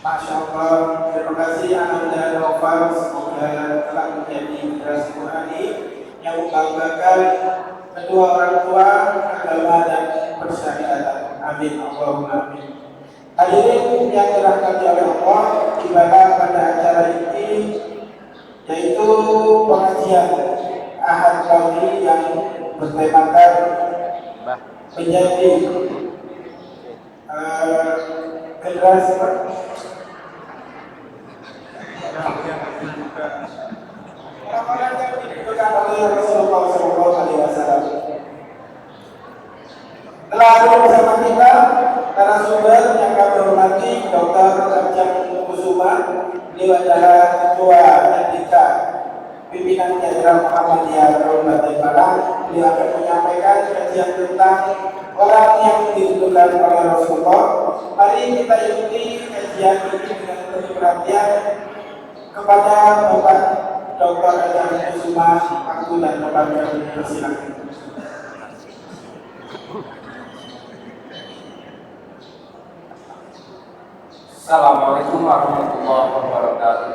Masya Allah, terima kasih Anak dan Nofal, semoga telah menjadi generasi Qurani yang membanggakan kedua orang tua, agama dan persyariatan. Amin, Allahumma amin. Hadirin yang dirahmati oleh Allah, ibadah pada acara yaitu pengajian Ahad Kali yang bertemakan menjadi generasi orang-orang yang dibutuhkan oleh Rasulullah SAW. Telah hadir bersama kita narasumber yang kami hormati Dr. Ajeng Kusuma, beliau adalah Ketua Etika Pimpinan Jenderal Muhammadiyah Kabupaten Malang. Beliau akan menyampaikan kajian tentang orang yang dibutuhkan oleh Rasulullah. Mari kita ikuti kajian ini dengan penuh perhatian kepada Bapak Dr. Ajeng Kusuma. Aku dan Bapak kami persilakan. Assalamualaikum warahmatullahi wabarakatuh.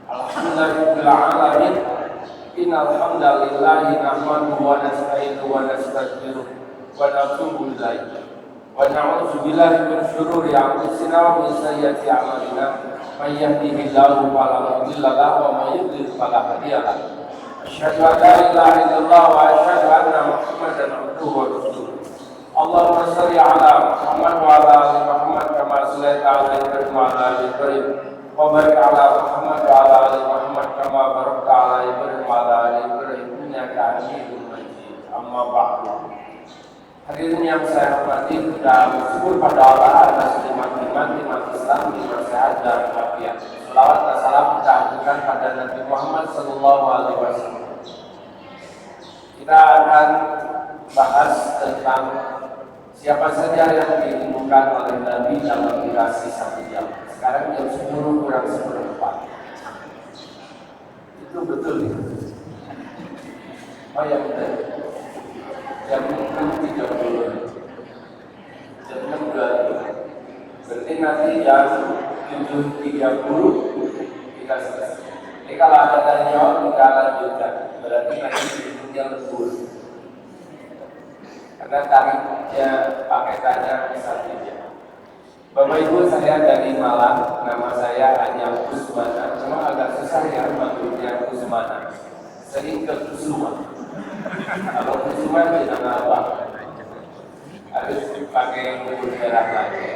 Alhamdulillahirabbil alamin. Innal hamdalillah nahmaduhu wa nasta'inuhu wa nastaghfiruh wa natubu ilaihi wa na'udzu billahi min shururi anfusina wa min sayyiati a'malina. May yahdihillahu fala mudilla lahu wa may yudlil fala hadiya lahu. Asyhadu an la ilaha illallah wa asyhadu anna Muhammadan abduhu wa rasuluh. Allahumma shalli ala Muhammad wa ala ali Muhammad kama shallaita ala Ibrahim wa ala ali Ibrahim wa barik ala Muhammad wa ala ali Muhammad kama barakta ala Ibrahim wa ala ali Ibrahim innaka Hamidum Majid. Amma ba'du. Hadirin yang saya hormati dan bersyukur pada Allah atas nikmat-nikmat Islam di sehat dan walafiat. Selawat dan salam kita haturkan pada Nabi Muhammad sallallahu alaihi wasallam. Kita akan bahas tentang siapa saja yang dirindukan oleh Nabi dalam durasi 1 jam. Sekarang jam 10 kurang 1/4. Itu betul ya? Oh ya betul. Jam 6.30. Jam 6.20. Berarti nanti jam 7.30 kita selesai. Jadi kalau ada tanya jawab kita lanjutkan. Berarti nanti judulnya lembur. Karena tarifnya paketannya 1 jam. Bapak Ibu, saya dari Malang, nama saya Ajeng Kusumana. Cuma agak susah ya manggilnya Kusumana. Sering ke Kusuma. Kalau Kusuma itu nama apa? Harus pakai huruf merah lagi.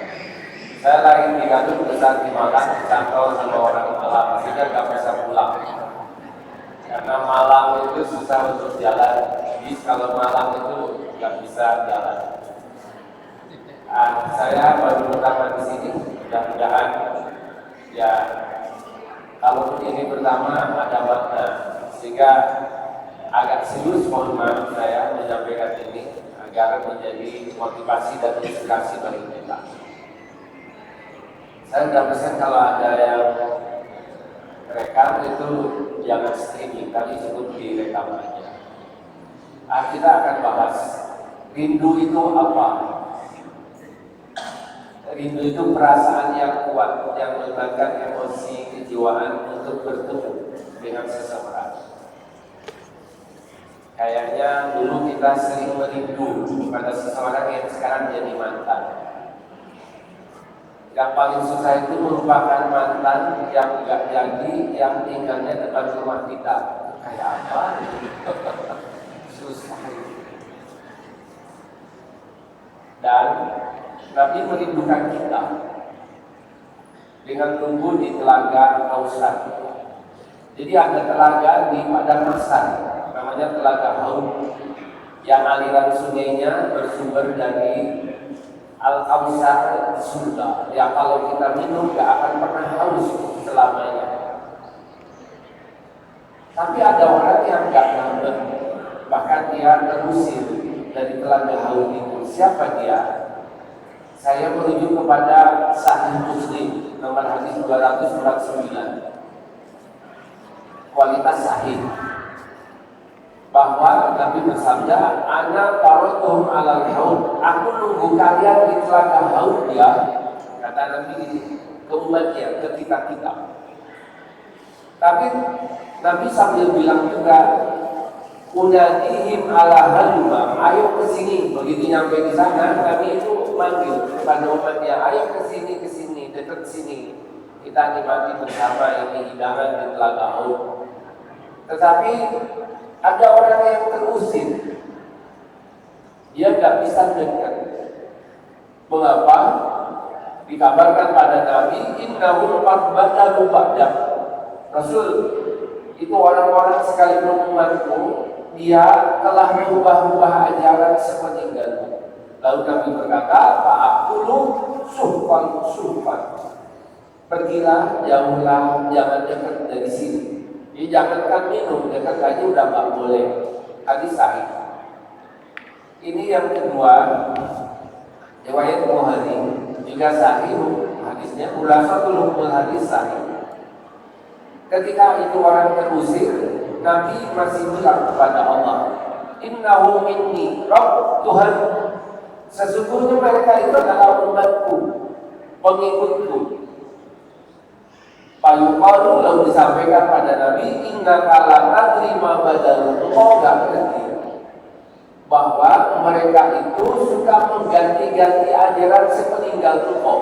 Saya lahir di Garut, besar di Malang, dicantol sama orang Malang, sehingga nggak bisa pulang. Karena Malang itu susah untuk jalan. Jadi kalau Malang itu nggak bisa jalan. Saya baru pertama di sini, mudah-mudahan ya kalau ini pertama ada makna, sehingga agak serius mohon maaf saya menyampaikan ini agar menjadi motivasi dan inspirasi bagi kita. Saya sudah pesan kalau ada yang rekam itu jangan streaming, tapi cukup direkam aja. Kita akan bahas rindu itu apa? Rindu itu perasaan yang kuat yang melibatkan emosi kejiwaan untuk bertemu dengan seseorang. Kayaknya dulu kita sering merindu pada seseorang yang sekarang jadi mantan. Yang paling susah itu merupakan mantan yang enggak jadi, yang tinggalnya depan rumah kita. Kayak apa? Susah. Dan Nabi merindukan kita dengan tumbuh di telaga Kautsar. Jadi ada telaga di Padang Masar, namanya Telaga Haud, yang aliran sungainya bersumber dari Al-Kautsar di surga. Ya kalau kita minum gak akan pernah haus selamanya. Tapi ada orang yang gak dapat, bahkan dia terusir dari Telaga Haud itu. Siapa dia? Saya merujuk kepada Sahih Muslim nomor hadis 249. Kualitas sahih. Bahwa Nabi bersabda, "Ana qaratuhum 'alal haud." Aku nunggu kalian di Telaga Haud ya. Kata Nabi ke umatnya, ke kita. Tapi Nabi sambil bilang juga, "Unadihim 'ala haluma." Ayo ke sini. Begitu nyampe di sana, Nabi itu manggil kepada umatnya, ayo ke sini, dekat sini. kita nikmati bersama ini hidangan di Telaga Haud. Tetapi ada orang yang terusir, dia nggak bisa dekat. Mengapa? Dikabarkan pada Nabi, innahum qad badalu ba'dak. Rasul, itu orang-orang sekalipun umatku, dia telah merubah-rubah ajaran sepeninggalku. Lalu Nabi berkata, fa'akulu suhfan. Pergilah, jauhlah, jangan dekat dari sini. Jadi jangankan minum, dekat aja udah nggak boleh. Hadis sahih. Ini yang kedua, riwayat Bukhari juga sahih hadisnya. Khulasatul hadis sahih. Ketika itu orang terusir, Nabi masih bilang kepada Allah, innahu minni, Rabb, Tuhan, sesungguhnya mereka itu adalah umatku, pengikutku. Payuqalu, lalu disampaikan pada Nabi, innaka la tadri ma badalu, engkau gak ngerti bahwa mereka itu suka mengganti-ganti ajaran sepeninggal engkau.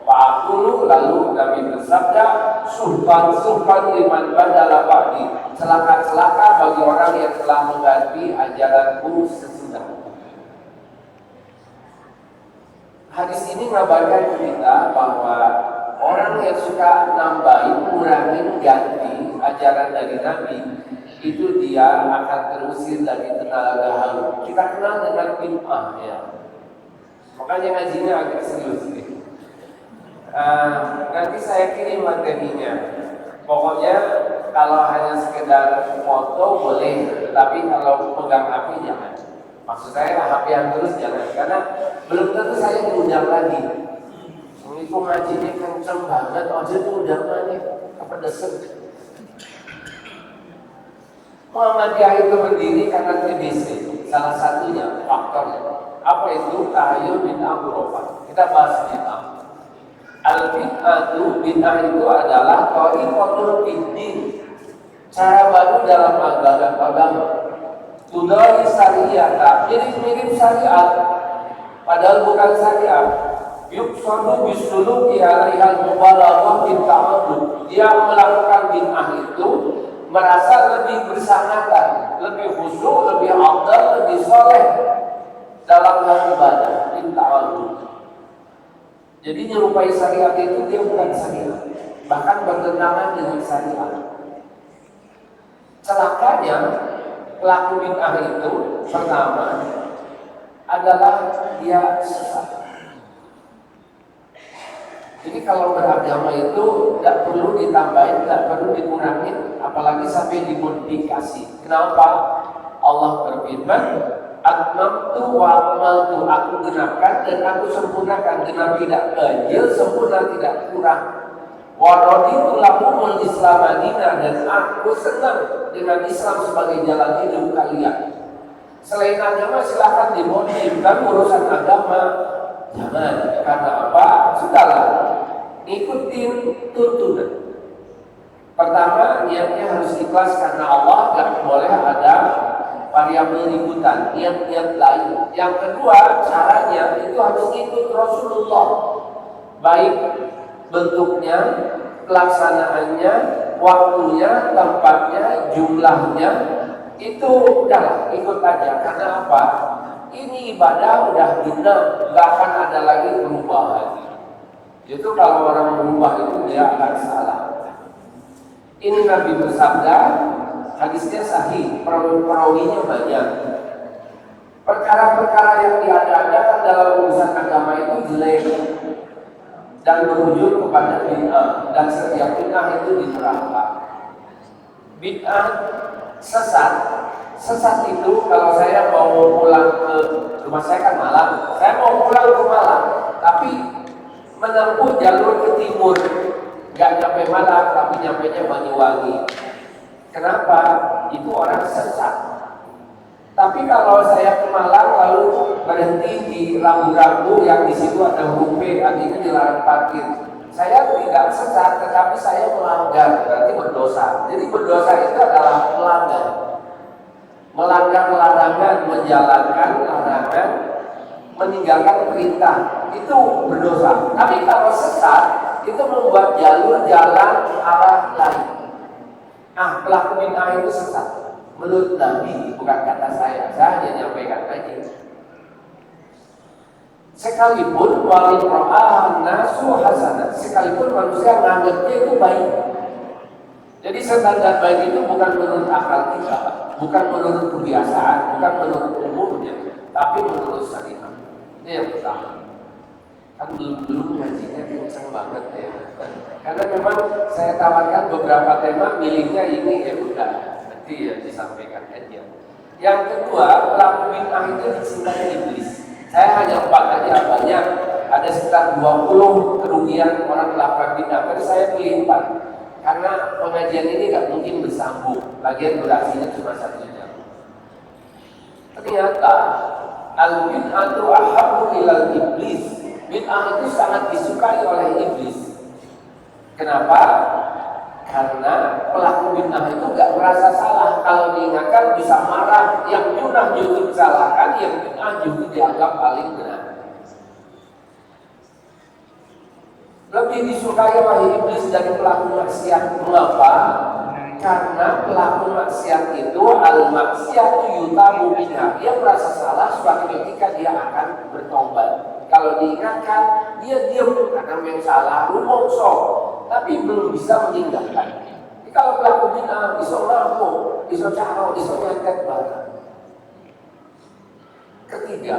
Fa'akulu, lalu Nabi bersabda, suhban liman badala ba'di, celaka-celaka bagi orang yang telah mengganti ajaranku sesudah. Hadis ini mengabarkan kita bahwa orang yang suka nambahin, ngurangin, ganti ajaran dari Nabi, itu dia akan terusir dari Telaga Haud. Kita kenal dengan bid'ah ya. Makanya ngajinya agak serius nih. Nanti saya kirim materinya. Pokoknya kalau hanya sekedar foto boleh, tapi kalau pegang HP jangan. Maksud saya HP yang terus jangan, karena belum tentu saya diundang lagi. Itu ngajinya kenceng banget, aja tuh undangannya apa dasar. Muhammadiyah itu berdiri karena TBC, salah satunya faktornya. Apa itu? Tahayul bid'ah khurafat. Kita bahas bid'ah. Al-bid'ah itu adalah thariqatul fiddin, cara baru dalam agama. Tudai syariat, mirip-mirip syariat, padahal bukan syariat. Yuksadu bisuluki alaihal mubalaghah bil ta'abbud. Dia melakukan bid'ah itu merasa lebih bersangatan, lebih khusyuk, lebih afdal, lebih soleh dalam hal ibadah, bil ta'abbud. Jadi menyerupai syariat itu dia bukan syariat, bahkan bertentangan dengan syariat. Celakanya pelaku bid'ah itu pertama adalah dia sesat. Jadi kalau beragama itu tidak perlu ditambahin, tidak perlu dikurangin, apalagi sampai dimodifikasi. Kenapa? Allah berfirman, atmamtu wa akmaltu, aku genapkan dan aku sempurnakan. Genap tidak ganjil, sempurna tidak kurang. Wa raditu lahumul Islam madinah, dan aku senang dengan Islam sebagai jalan hidup kalian. Selain agama silahkan dimodif, kan urusan agama jangan. Karena apa? Sudahlah, ikutin tuntunan. Pertama, niatnya harus ikhlas karena Allah, gak boleh ada variabel ributan, niat-niat lain. Yang kedua, caranya itu harus ikut Rasulullah, baik bentuknya, pelaksanaannya, waktunya, tempatnya, jumlahnya, itu udahlah ikut aja. Karena apa? Ini ibadah udah benar, gak akan ada lagi perubahan. Itu kalau orang berubah itu dia akan salah. Ini Nabi bersabda, hadisnya sahih, perawinya banyak. Perkara-perkara yang diadakan dalam urusan agama itu jelek dan berujung kepada bid'ah, dan setiap bid'ah itu di neraka. Bid'ah sesat itu kalau saya mau pulang ke rumah saya kan Malang, saya mau pulang ke Malang, tapi menempuh jalur ke timur, gak nyampe Malang, tapi nyampenya Banyuwangi. Kenapa? Itu orang sesat. Tapi kalau saya ke Malang lalu berhenti di rambu-rambu yang di situ ada huruf P, artinya dilarang parkir, saya tidak sesat, tetapi saya melanggar, berarti berdosa. Jadi berdosa itu adalah melanggar larangan, menjalankan larangan, meninggalkan perintah, itu berdosa. Tapi kalau sesat itu membuat jalur jalan arah lain. Pelaku bid'ah itu sesat. Menurut Nabi, bukan kata saya hanya nyampaikan aja. Sekalipun wali Quran nasu hasanah, sekalipun manusia menganggapnya itu baik. Jadi standar baik itu bukan menurut akal kita, bukan menurut kebiasaan, bukan menurut umumnya, tapi menurut syariat. Ini yang pertama. Kan belum ngajinya kencang banget ya. Karena memang saya tawarkan beberapa tema, milihnya ini ya udah nanti ya disampaikan aja. Yang kedua, pelaku bid'ah itu dicintai iblis. Saya hanya 4 aja, banyak. Ada sekitar 20 kerugian orang melakukan bid'ah, tapi saya pilih 4. Karena pengajian ini nggak mungkin bersambung, lagian durasinya cuma 1 jam. Ternyata al-bid'atu ahabbu ilal iblis. Bid'ah itu sangat disukai oleh iblis. Kenapa? Karena pelaku bid'ah itu nggak merasa salah. Kalau diingatkan bisa marah. Yang sunnah justru disalahkan, yang bid'ah justru dianggap paling benar. Lebih disukai oleh iblis dari pelaku maksiat. Mengapa? Karena pelaku maksiat itu al-maksiatu yutabu minha. Dia merasa salah suatu ketika dia akan bertobat. Kalau diingatkan, dia diam karena memang salah, rumongso, tapi belum bisa meninggalkan. Jadi kalau pelaku bid'ah, iso ngamuk, iso caro, iso nyantet barang. Ketiga,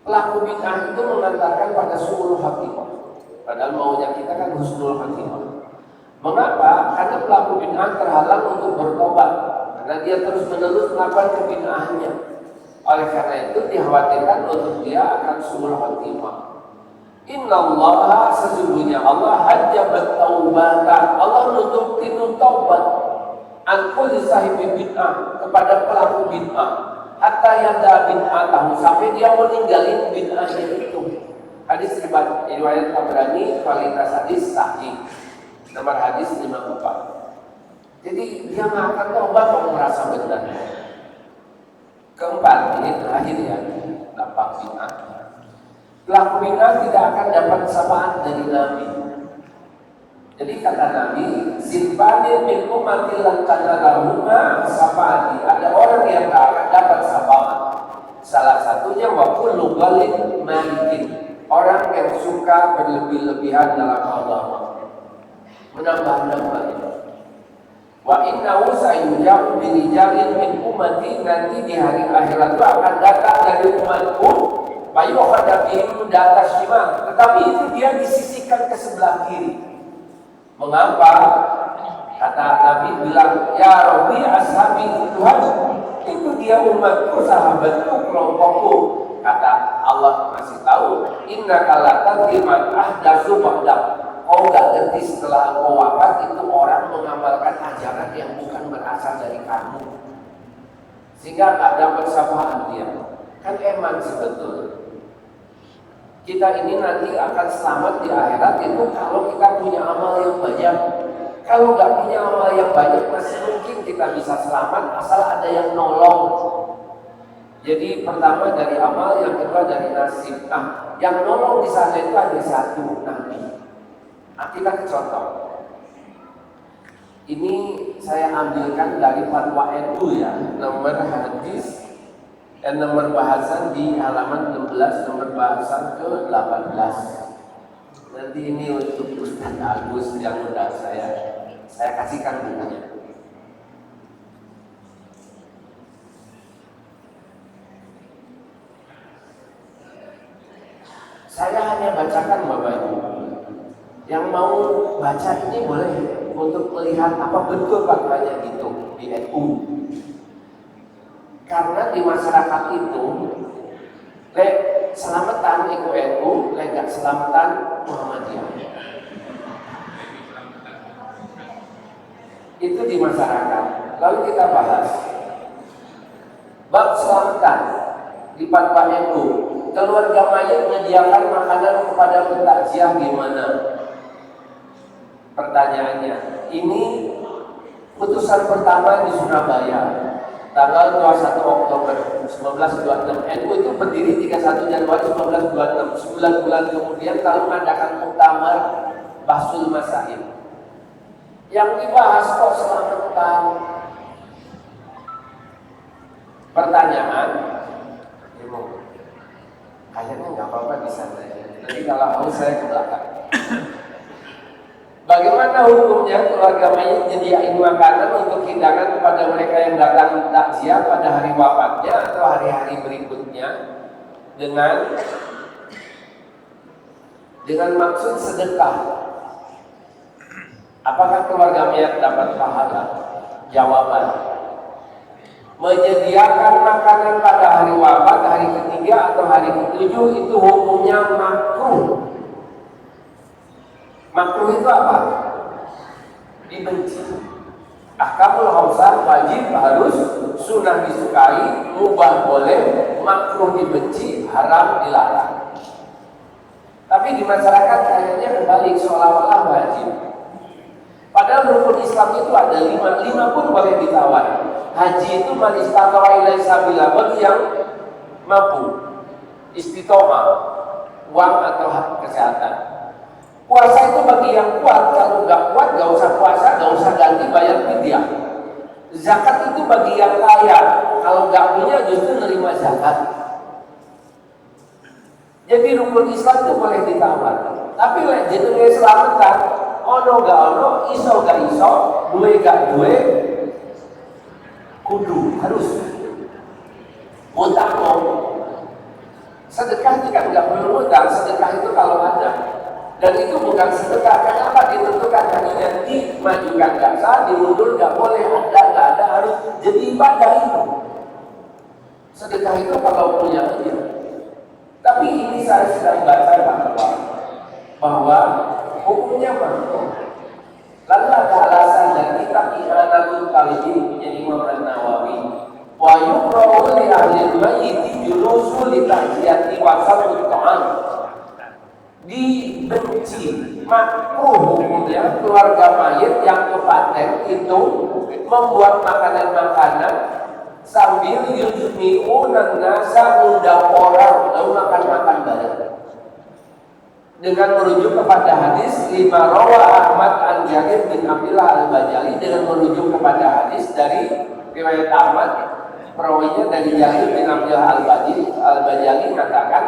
pelaku bid'ah itu mengantarkan pada su'ul khatimah. Padahal maunya kita kan husnul khatimah. Mengapa? Karena pelaku bid'ah terhalang untuk bertobat, karena dia terus-menerus melakukan kebid'ahannya. Oleh karena itu dikhawatirkan untuk dia akan su'ul khatimah. Innallaha, sesungguhnya Allah hajjabat taubatan. Allah nutup pintu taubat an kulli sahibi bid'ah, kepada pelaku bid'ah, hatta yada bid'atahu, sampai dia meninggalin bid'ahnya itu. Hadis riwayat Tabrani, kualitas hadis sahih. Nomor hadis 54. Jadi dia nggak akan taubat kalau merasa benar. Keempat, ini terakhir ya, dampak bid'ah. Pelaku bid'ah tidak akan dapat syafaat dari Nabi. Jadi kata Nabi, simpanin min ummati lan tanalahuma syafaati. Ada orang yang tak akan dapat syafaat. Salah satunya wa kullu ghalin malikin. Orang yang suka berlebih-lebihan dalam agama, menambah-nambah. Wa innahu sayuja'u birijalin min ummati, nanti di hari akhirat itu akan datang dari umatku bayu khadabihim data shimal, tetapi itu dia disisihkan ke sebelah kiri. Mengapa? Kata Nabi bilang, ya Rabbi ashabi, Tuhan itu dia umatku, sahabatku, kelompokku. Kata Allah masih tahu, inna kalatan iman ahdasu ba'dak. Kau gak ngerti setelah kau wafat itu orang mengamalkan ajaran yang bukan berasal dari kamu, sehingga gak dapat syafaat dia. Kan eman sebetulnya. Kita ini nanti akan selamat di akhirat itu kalau kita punya amal yang banyak. Kalau gak punya amal yang banyak, masih mungkin kita bisa selamat asal ada yang nolong. Jadi pertama dari amal, yang kedua dari nasib. Nah, yang nolong di sana itu ada satu, Nabi. Kita ke contoh. Ini saya ambilkan dari fatwa NU ya, nomor hadis dan nomor bahasan di halaman 16, nomor bahasan ke-18. Nanti ini untuk Ustaz Agus yang udah saya kasihkan bukunya. Saya hanya bacakan Bapak Ibu. Yang mau baca ini boleh untuk melihat apa betul fatwanya gitu di NU. Karena di masyarakat itu selamatan ikut NU, gak selamatan Muhammadiyah. Itu di masyarakat. Lalu kita bahas bab selamatan di fatwa NU. Keluarga mayat menyediakan makanan kepada pentakziah gimana? Pertanyaannya, ini putusan pertama di Surabaya. tanggal 21 Oktober 1926. NU itu berdiri 31 Januari 1926. 9 bulan kemudian lalu mengadakan muktamar Bahsul Masail. Yang dibahas kok selamatan. Pertanyaan, kayaknya nggak apa-apa di sana. Nanti kalau mau saya ke belakang. Bagaimana hukumnya keluarga mayit nyediain makanan untuk hidangan kepada mereka yang datang takziah pada hari wafatnya atau hari-hari berikutnya dengan maksud sedekah? Apakah keluarga mayit dapat pahala? Jawaban: menyediakan makanan pada hari wafat, hari ketiga atau hari ketujuh itu hukumnya makruh. Makruh itu apa? Dibenci. Ahkamul khamsah, wajib, harus, sunnah disukai, mubah boleh, makruh dibenci, haram dilarang. Tapi di masyarakat kayaknya kebalik, seolah-olah wajib. Padahal rukun Islam itu ada 5 pun boleh ditawar. Haji itu man istata'a ilaihi sabila, bagi yang mampu, istiqomah, uang atau kesehatan. Puasa itu bagi yang kuat, kalau nggak kuat nggak usah puasa, nggak usah ganti, bayar fidyah. Zakat itu bagi yang kaya, kalau nggak punya justru nerima zakat. Jadi rukun Islam itu boleh ditawar. Tapi jenenge selamatan, ono gak ono, iso gak iso, duwe gak duwe, kudu harus utang mau. Sedekah itu kan nggak perlu utang, sedekah itu kalau ada. Dan itu bukan sedekah. Kenapa ditentukan hanya dimajukan nggak sah, dimundur nggak boleh, ada nggak ada, harus jadi ibadah itu. Sedekah itu kalau punya aja. Tapi ini saya sedang baca bahwa hukumnya makruh. Lalu ada alasan dan kitab I'anatul Talibin punya Imam An-Nawawi. Wa yukrahu li ahli al-mayyit julusu li ta'ziyati wa sabut ta'am. Dibenci, makruh hukumnya keluarga mayit yang kepaten itu membuat makanan-makanan sambil yujmi'unan nasa, undang orang lalu makan-makan bareng dengan merujuk kepada hadis 5 rawa Ahmad an Jarir bin Abdullah al-Bajali, dengan merujuk kepada hadis dari riwayat Ahmad, perawinya dari Jarir bin Abdullah al-Bajali mengatakan,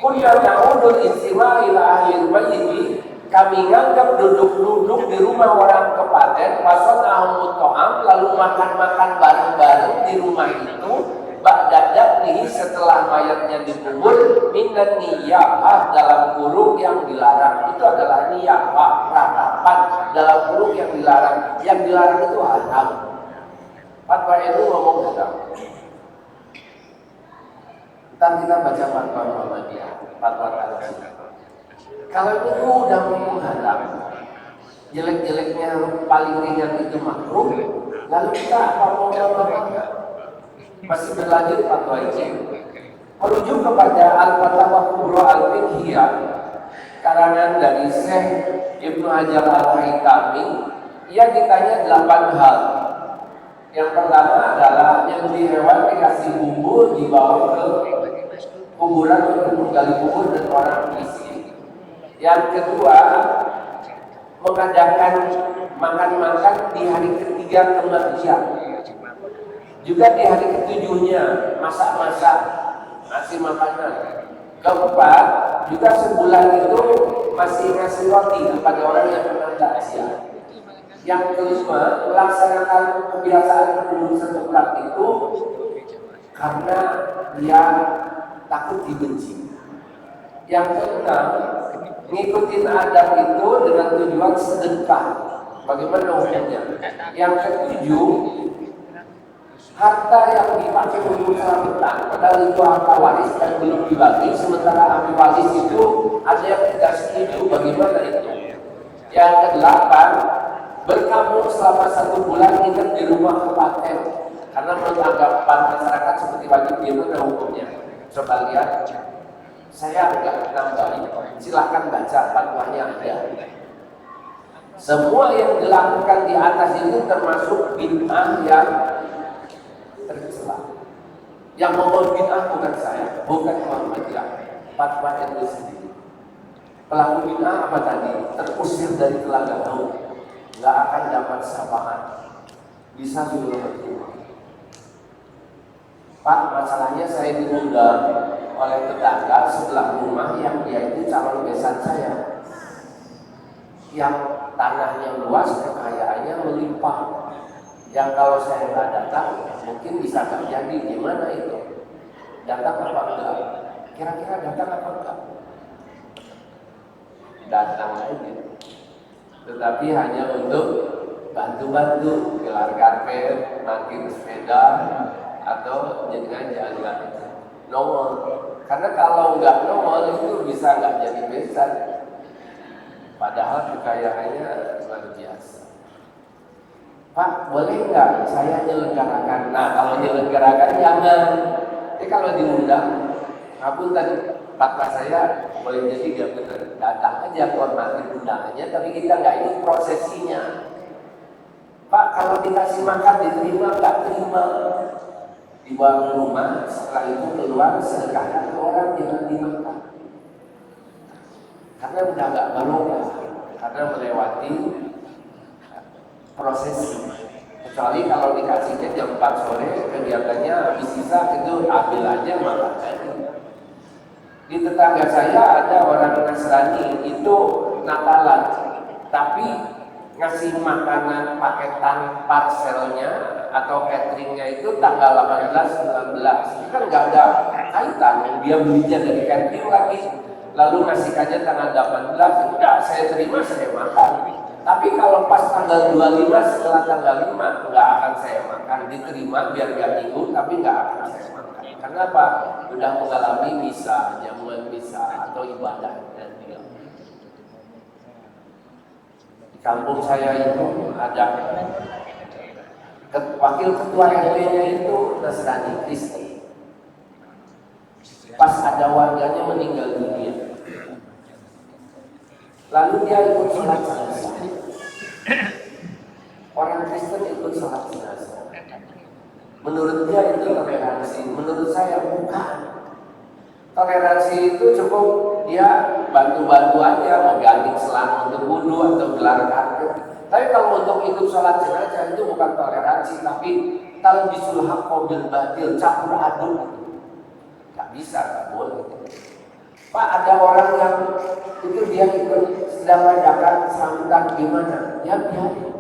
kunna na'udul istima ila ahlil mayyit, kami nganggap duduk-duduk di rumah orang kepaten, pasal ahmud to'am, lalu makan-makan bareng-bareng di rumah itu, ba'dadak nih setelah mayatnya dikubur, minan niyahah dalam kurung yang dilarang. Itu adalah niyahah, ratapan dalam kurung yang dilarang. Yang dilarang itu haram. Fatwa itu ngomong haram. Ntar kita baca fatwa Muhammadiyah, fatwa Tarjih. Kalau itu udah ngomong haram, jelek-jeleknya paling ringan itu makruh, lalu kita apa mau ngomong? Masih berlanjut fatwa ini. Merujuk kepada Al-Fatwa Kubra Al-Fiqhiyah karangan dari Syekh Ibnu Hajar Al-Haytami, ia ditanya 8 hal. Yang pertama adalah yang di hewan dikasih bumbu dibawa ke kuburan untuk gali kubur dan orang miskin. Yang kedua, mengadakan makan-makan di hari ketiga kematian. Juga di hari ketujuhnya masak-masak, ngasih makanan. Keempat, juga sebulan itu masih ngasih roti kepada orang yang pernah takziah. Yang kelima, melaksanakan kebiasaan penduduk setempat itu karena dia takut dibenci. Yang keenam, ngikutin adab itu dengan tujuan sedekah. Bagaimana hukumnya? Yang ketujuh, harta yang dipakai untuk selamatan, padahal itu harta waris dan belum dibagi, sementara ahli waris itu ada yang tidak setuju. Bagaimana itu? Yang kedelapan, berkabung selama 1 bulan hidup di rumah kepaten, karena menurut anggapan masyarakat seperti wajib itu hukumnya. Coba lihat, saya agak nambahin, silahkan baca fatwanya ada. Semua yang dilakukan di atas itu termasuk bid'ah yang Yang membuat bid'ah bukan saya, bukan Muhammadiyah, fatwa itu sendiri. Pelaku bid'ah apa tadi? Terusir dari telaga Daud, nggak akan dapat syafaat, bisa juga berdoa. Pak, masalahnya saya diundang oleh tetangga sebelah rumah yang dia itu calon besan saya, yang tanahnya luas, kekayaannya melimpah. Yang kalau saya nggak datang, mungkin bisa terjadi. Gimana itu? Datang apa enggak? Kira-kira datang apa enggak? Datang aja. Tetapi hanya untuk bantu-bantu, gelar karpet, parkir sepeda, atau jenengan jalan nongol. Karena kalau nggak nongol itu bisa nggak jadi besan. Padahal kekayaannya luar biasa. Pak, boleh nggak saya menyelenggarakan? Nah, kalau menyelenggarakan jangan. Jadi kalau diundang, apun tadi fatwa saya boleh jadi nggak benar. Datang aja hormati undangannya, tapi kita nggak ikut prosesinya. Pak, kalau dikasih makan diterima nggak terima? Dibawa ke rumah, setelah itu keluar sedekahkan ke orang, jangan dimakan. Karena udah nggak barokah, karena melewati prosesi. Kecuali kalau dikasihnya jam 4 sore, kegiatannya habis sisa itu ambil aja makan aja. Di tetangga saya ada orang Nasrani itu Natalan, tapi ngasih makanan paketan parcelnya atau cateringnya itu tanggal 18-19. Ini kan nggak ada kaitan, dia belinya dari catering lagi, lalu ngasihkannya tanggal 18, udah saya terima, saya makan. Tapi kalau pas tanggal 25 setelah tanggal 5 nggak akan saya makan, diterima biar gak minggu, tapi nggak akan saya makan. Kenapa? Udah mengalami misa, jamuan misa atau ibadah dan dia. Di kampung saya itu ada wakil ketua RW-nya itu Nasrani Kristen. Pas ada warganya meninggal dunia, lalu dia ikut sholat jenazah. Orang Kristen ikut sholat jenazah. Menurut dia itu toleransi, menurut saya bukan. Toleransi itu cukup dia bantu-bantu aja, mengganti selang untuk wudhu atau gelar karpet. Tapi kalau untuk ikut sholat jenazah itu bukan toleransi, tapi talbisul haqqo bil batil, campur aduk. Gak bisa, gak boleh. Pak, ada orang yang itu dia ikut sedang mengadakan sambutan gimana? Ya biarin.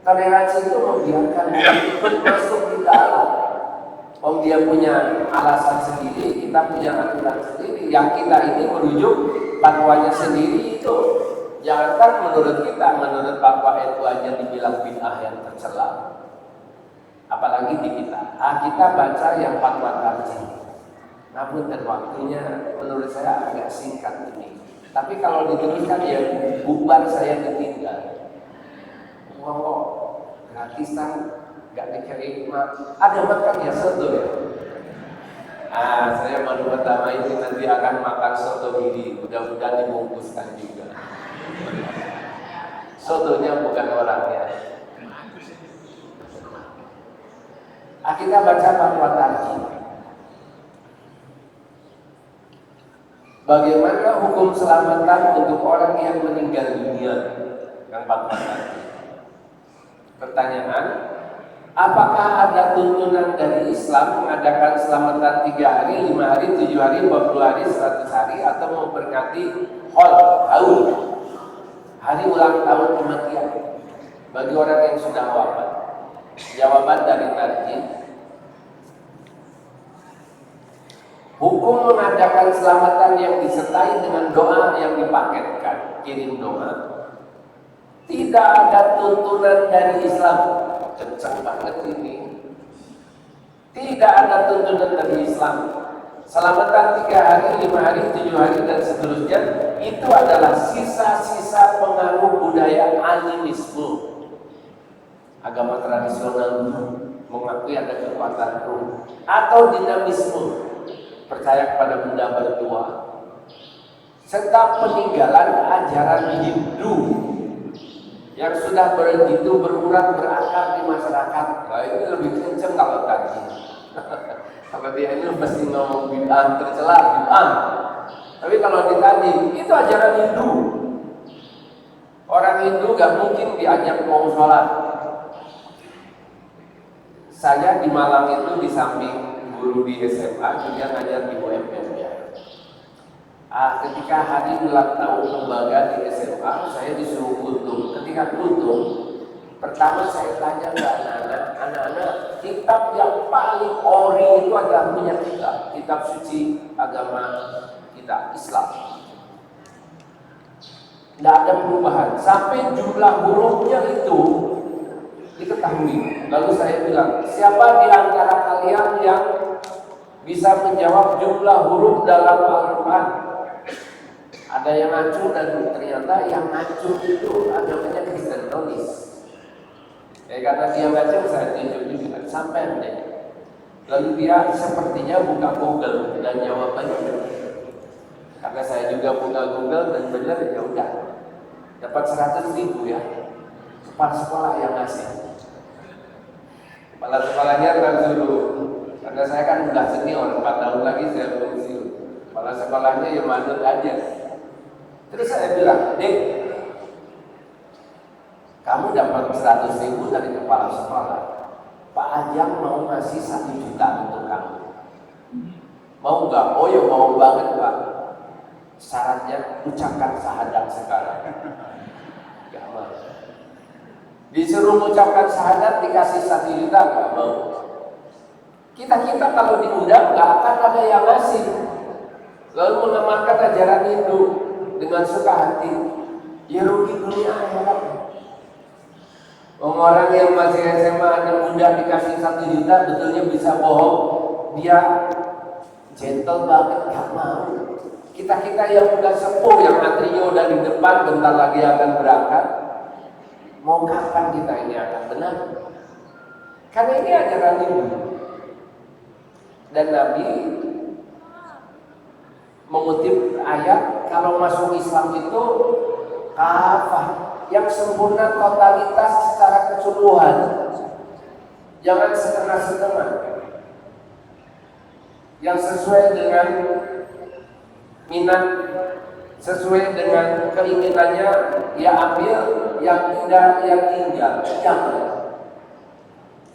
Toleransi itu membiarkan ikut masuk di dalam. Om dia punya alasan sendiri, kita punya aturan sendiri. Yang kita ini merujuk fatwanya sendiri itu. Jangankan menurut kita, menurut fatwa itu aja dibilang bid'ah yang tercela. Apalagi di kita. Kita baca yang fatwa tarjih. Namun dan waktunya menurut saya agak singkat ini. Tapi kalau diteruskan ya bubar saya ditinggal. Ngomong gratisan nggak dikasih ada makan ya soto ya. Saya baru pertama ini nanti akan makan soto gini, mudah-mudahan dibungkuskan juga. Sotonya bukan orangnya. Kita baca fatwa tarjih. Bagaimana hukum selamatan untuk orang yang meninggal dunia? Yang fatwa tarjih. Pertanyaan, apakah ada tuntunan dari Islam mengadakan selamatan 3 hari, 5 hari, 7 hari, 40 hari, 100 hari, atau memperingati haul, hari ulang tahun kematian bagi orang yang sudah wafat? Jawaban dari tarjih, hukum mengadakan selamatan yang disertai dengan doa yang dipaketkan, kirim doa. Tidak ada tuntunan dari Islam. Kencang banget ini. Tidak ada tuntunan dari Islam. Selamatan 3 hari, 5 hari, 7 hari, dan seterusnya. Itu adalah sisa-sisa pengaruh budaya animisme. Agama tradisional mengakui ada kekuatan ruh. Atau dinamisme. Percaya kepada benda bertua. Serta peninggalan ajaran Hindu yang sudah begitu berurat berakar di masyarakat. Nah, ini lebih kenceng kalau tadi. Kalau dia ini pasti ngomong bid'ah tercela bid'ah. Tapi kalau ditanya itu ajaran Hindu. Orang Hindu gak mungkin diajak mau sholat. Saya di Malang itu di samping guru di SMA juga ngajar di UMM ya. Ketika hari ulang tahun lembaga di SMA, saya disuruh kuntum. Ketika kuntum, pertama saya tanya ke anak-anak, kitab yang paling ori itu adalah punya kita, kitab suci agama kita, Islam. Tidak ada perubahan, sampai jumlah hurufnya itu diketahui. Lalu saya bilang, siapa di antara kalian yang bisa menjawab jumlah huruf dalam Al-Quran? Ada yang ngacu dan ternyata yang ngacu itu agamanya Kristen Nonis. Karena dia ngacu saya tunjuk juga sampai deh. Lalu dia sepertinya buka Google dan jawabannya benar. Karena saya juga buka Google dan benar ya udah dapat 100.000 ya. Kepala sekolah yang ngasih. Kepala sekolahnya kan dulu. Karena saya kan udah senior 4 tahun lagi saya pensiun. Kepala sekolahnya ya manut aja. Terus saya bilang, Dek, kamu dapat 100.000 dari kepala sekolah. Pak Ajang mau ngasih 1 juta untuk kamu. Mau nggak? Oh ya mau banget Pak. Syaratnya ucapkan syahadat sekarang. Gak mau. Disuruh mengucapkan syahadat dikasih 1 juta gak mau. Kita kalau diundang gak akan ada yang ngasih. Lalu mengamalkan ajaran Hindu dengan suka hati, ya rugi dunia akhirat. Orang yang masih SMA dan muda dikasih 1 juta betulnya bisa bohong. Dia gentle banget, gak mau. Kita yang udah sepuh, yang antrinya udah di depan, bentar lagi akan berangkat. Mau kapan kita ini akan benar? Karena ini ajaran Hindu. Dan Nabi mengutip ayat, kalau masuk Islam itu kafah, yang sempurna totalitas secara keseluruhan. Jangan setengah-setengah. Yang sesuai dengan minat, sesuai dengan keinginannya, ya ambil, yang tidak, yang tinggal. Jangan.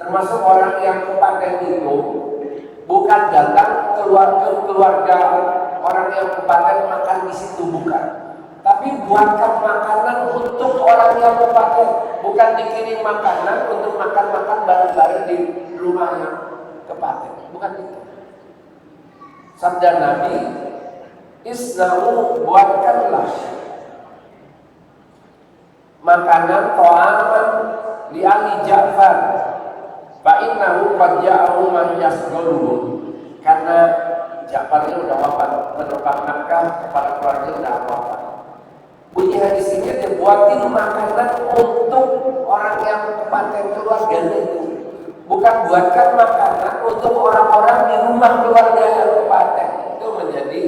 Termasuk orang yang kepaten itu bukan datang keluarga orang yang kepaten makan di situ, bukan. Tapi buatkan makanan untuk orang yang kepaten, bukan dikirim makanan untuk makan-makan bareng-bareng di rumah yang kepaten, bukan itu. Sabda Nabi, isna'u, buatkanlah makanan to'aman li Ali Ja'far fa'innahu qad ja'ahu man yasghaluhu. Karena Ja'far ini udah wafat, menumpang nafkah kepala keluarga udah wafat. Bunyi hadis ini dia buatin makanan untuk orang yang kepaten keluarganya itu. Bukan buatkan makanan untuk orang-orang di rumah keluarga yang kepaten. Itu menjadi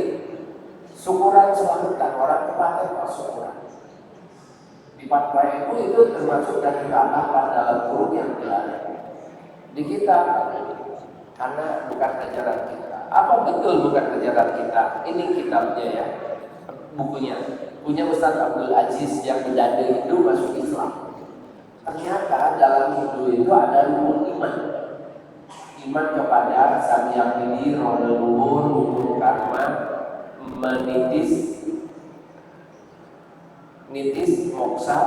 syukuran selamatan orang kepaten, syukuran. Di fatwa itu termasuk dari ranah dalam kurung yang dilarang. Di kita, karena bukan ajaran kita. Apa betul bukan ajaran kita? Ini kitabnya ya, bukunya. Punya Ustaz Abdul Aziz yang mendada Hindu masuk Islam. Ternyata dalam Hindu itu ada rukun iman. Iman kepada Sang Hyang Widi, roh leluhur, hukum karma, menitis moksa.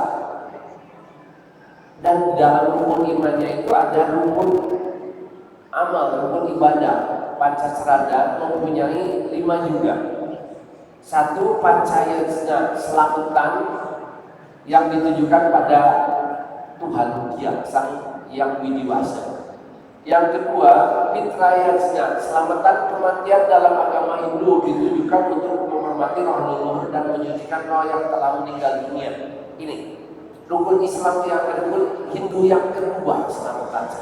Dan dalam rukun imannya itu ada rukun amal, rukun ibadah. Pancasrada mempunyai 5 juga. 1, pancayana, selamatan yang ditujukan pada Tuhan yang Sang yang widiwasa. Yang kedua, mitrayana, selamatan kematian dalam agama Hindu ditujukan untuk menghormati roh leluhur dan menyucikan roh yang telah meninggal dunia. Ini rukun Islam yang kedua, Hindu yang kedua, selamatan.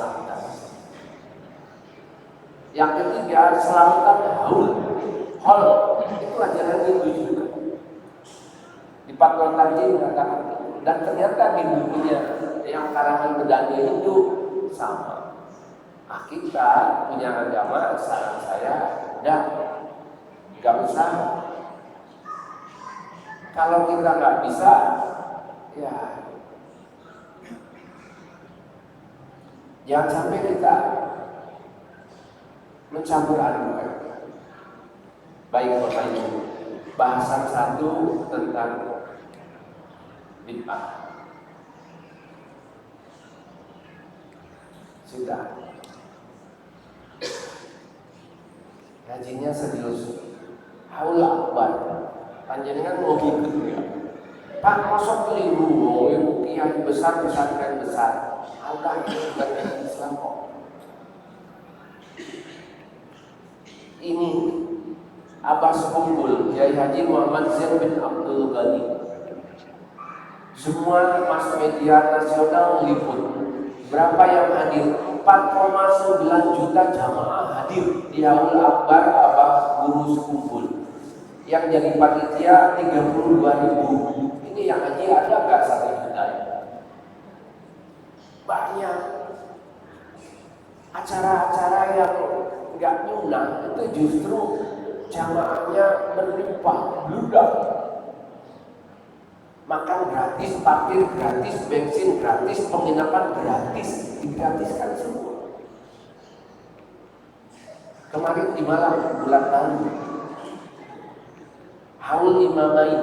Yang ketiga, selamatan haul. Itu ajaran Hindu juga. Di Fatwa tadi mengatakan, dan ternyata di bukunya yang karangan Bedanya Hindu sama. kita punya agama, saran saya, nggak usah. Kalau kita nggak bisa, ya jangan sampai kita mencampur adukan. Baik Bapak Ibu, bahasan satu tentang bid'ah. Sudah. Ngajinya serius. Haul akbar. Panjenengan mau ikut enggak? Pak, masuk keliru, ibu kiai besar, pesantren besar. Allah itu bukan Islam kok. Ini Abbas Kumpul, Kiai Haji Muhammad Zain bin Abdul Ghani. Semua mass media nasional meliput. Berapa yang hadir? 4,9 juta jamaah hadir di Haul Akbar Abbas Guru Sekumpul. Yang jadi panitia 32.000. Ini yang haji ada nggak 1 juta? Banyak acara-acara yang nggak nyunah itu justru jamaahnya berlimpah bludak. Makan gratis, parkir gratis, bensin gratis, penginapan gratis, digratiskan semua. Kemarin di Malang bulan lalu, Haul Imamain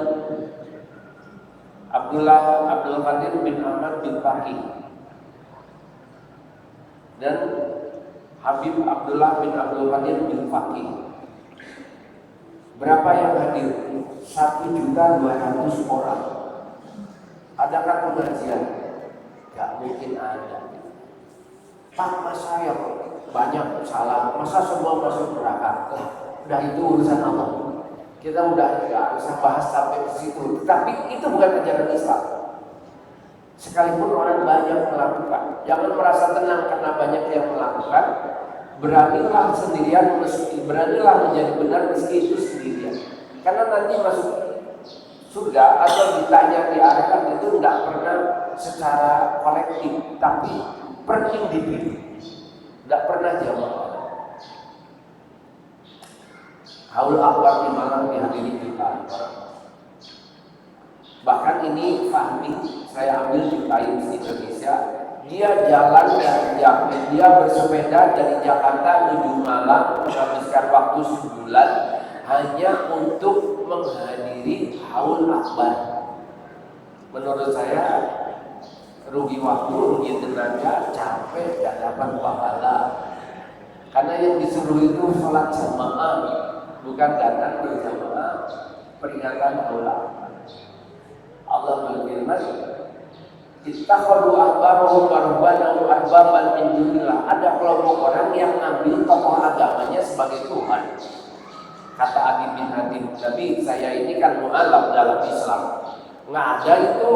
Abdul Qadir bin Ahmad bin Faqih dan Habib Abdullah bin Abdul Qadir bin Faqih. Berapa yang hadir? 1.200.000 orang. Adakah pengajian? Gak mungkin ada. Pak, masa yang banyak salah, masa semua masuk neraka? Lah, udah itu urusan Allah. Kita udah gak usah bahas sampai ke situ. Tapi itu bukan ajaran Islam. Sekalipun orang banyak melakukan, jangan merasa tenang karena banyak yang melakukan. Beranilah sendirian, beranilah menjadi benar meski itu sendirian. Karena nanti masuk surga atau ditanya di akhirat itu tidak pernah secara kolektif, tapi per individu, tidak pernah jamaah. Haul Akbar di Malang dihadiri jutaan orang. Bahkan ini Fahmi, saya ambil di Times Indonesia. Dia jalan dari dia bersepeda dari Jakarta menuju Malang, menghabiskan waktu sebulan hanya untuk menghadiri Haul Akbar. Menurut saya rugi waktu, rugi tenaga, capek, tidak dapat pahala. Karena yang disuruh itu sholat jamaah, bukan datang berjamaah peringatan Haul Akbar. Allah berfirman, ittakhadhu ahbarahum wa rubbanahum arbaban min dunillah. Ada kelompok orang yang ngambil tokoh agamanya sebagai Tuhan. Kata Adi bin Hatim, Nabi saya ini kan mu'alaf dalam Islam. Nggak ada itu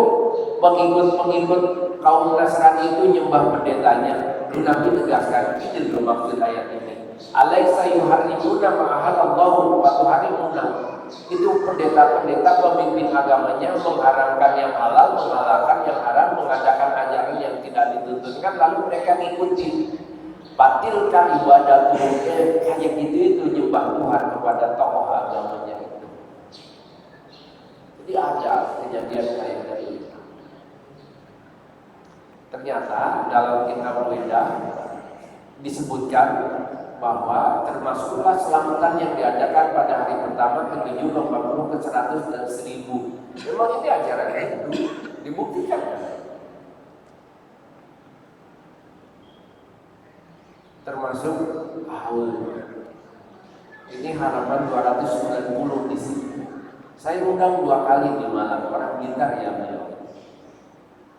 pengikut-pengikut kaum Nasrani itu nyembah pendetanya. Nabi tegaskan, ini dulu maksud ayat ini. Alaysa yuharrimuna ma'ahalallahu wa tuharrimuna. Itu pendeta-pendeta pemimpin agamanya mengharamkan yang halal, menghalalkan yang haram, mengadakan ajaran yang tidak dituntunkan, lalu mereka ngikutin. Batilkan ibadah kayak gitu itu nyembah Tuhan kepada tokoh agamanya itu. Jadi ada kejadian kayak gitu. Ternyata dalam kitab Wedah disebutkan bahwa termasuklah selamatan yang diadakan pada hari pertama, ke-7, ke-40, ke-100 dan 1000. Memang ini ajaran Hindu, dibuktikan. Termasuk Haul. Ini halaman 290 di sini. Saya undang 2 kali di Malang, orang pintar ya beliau.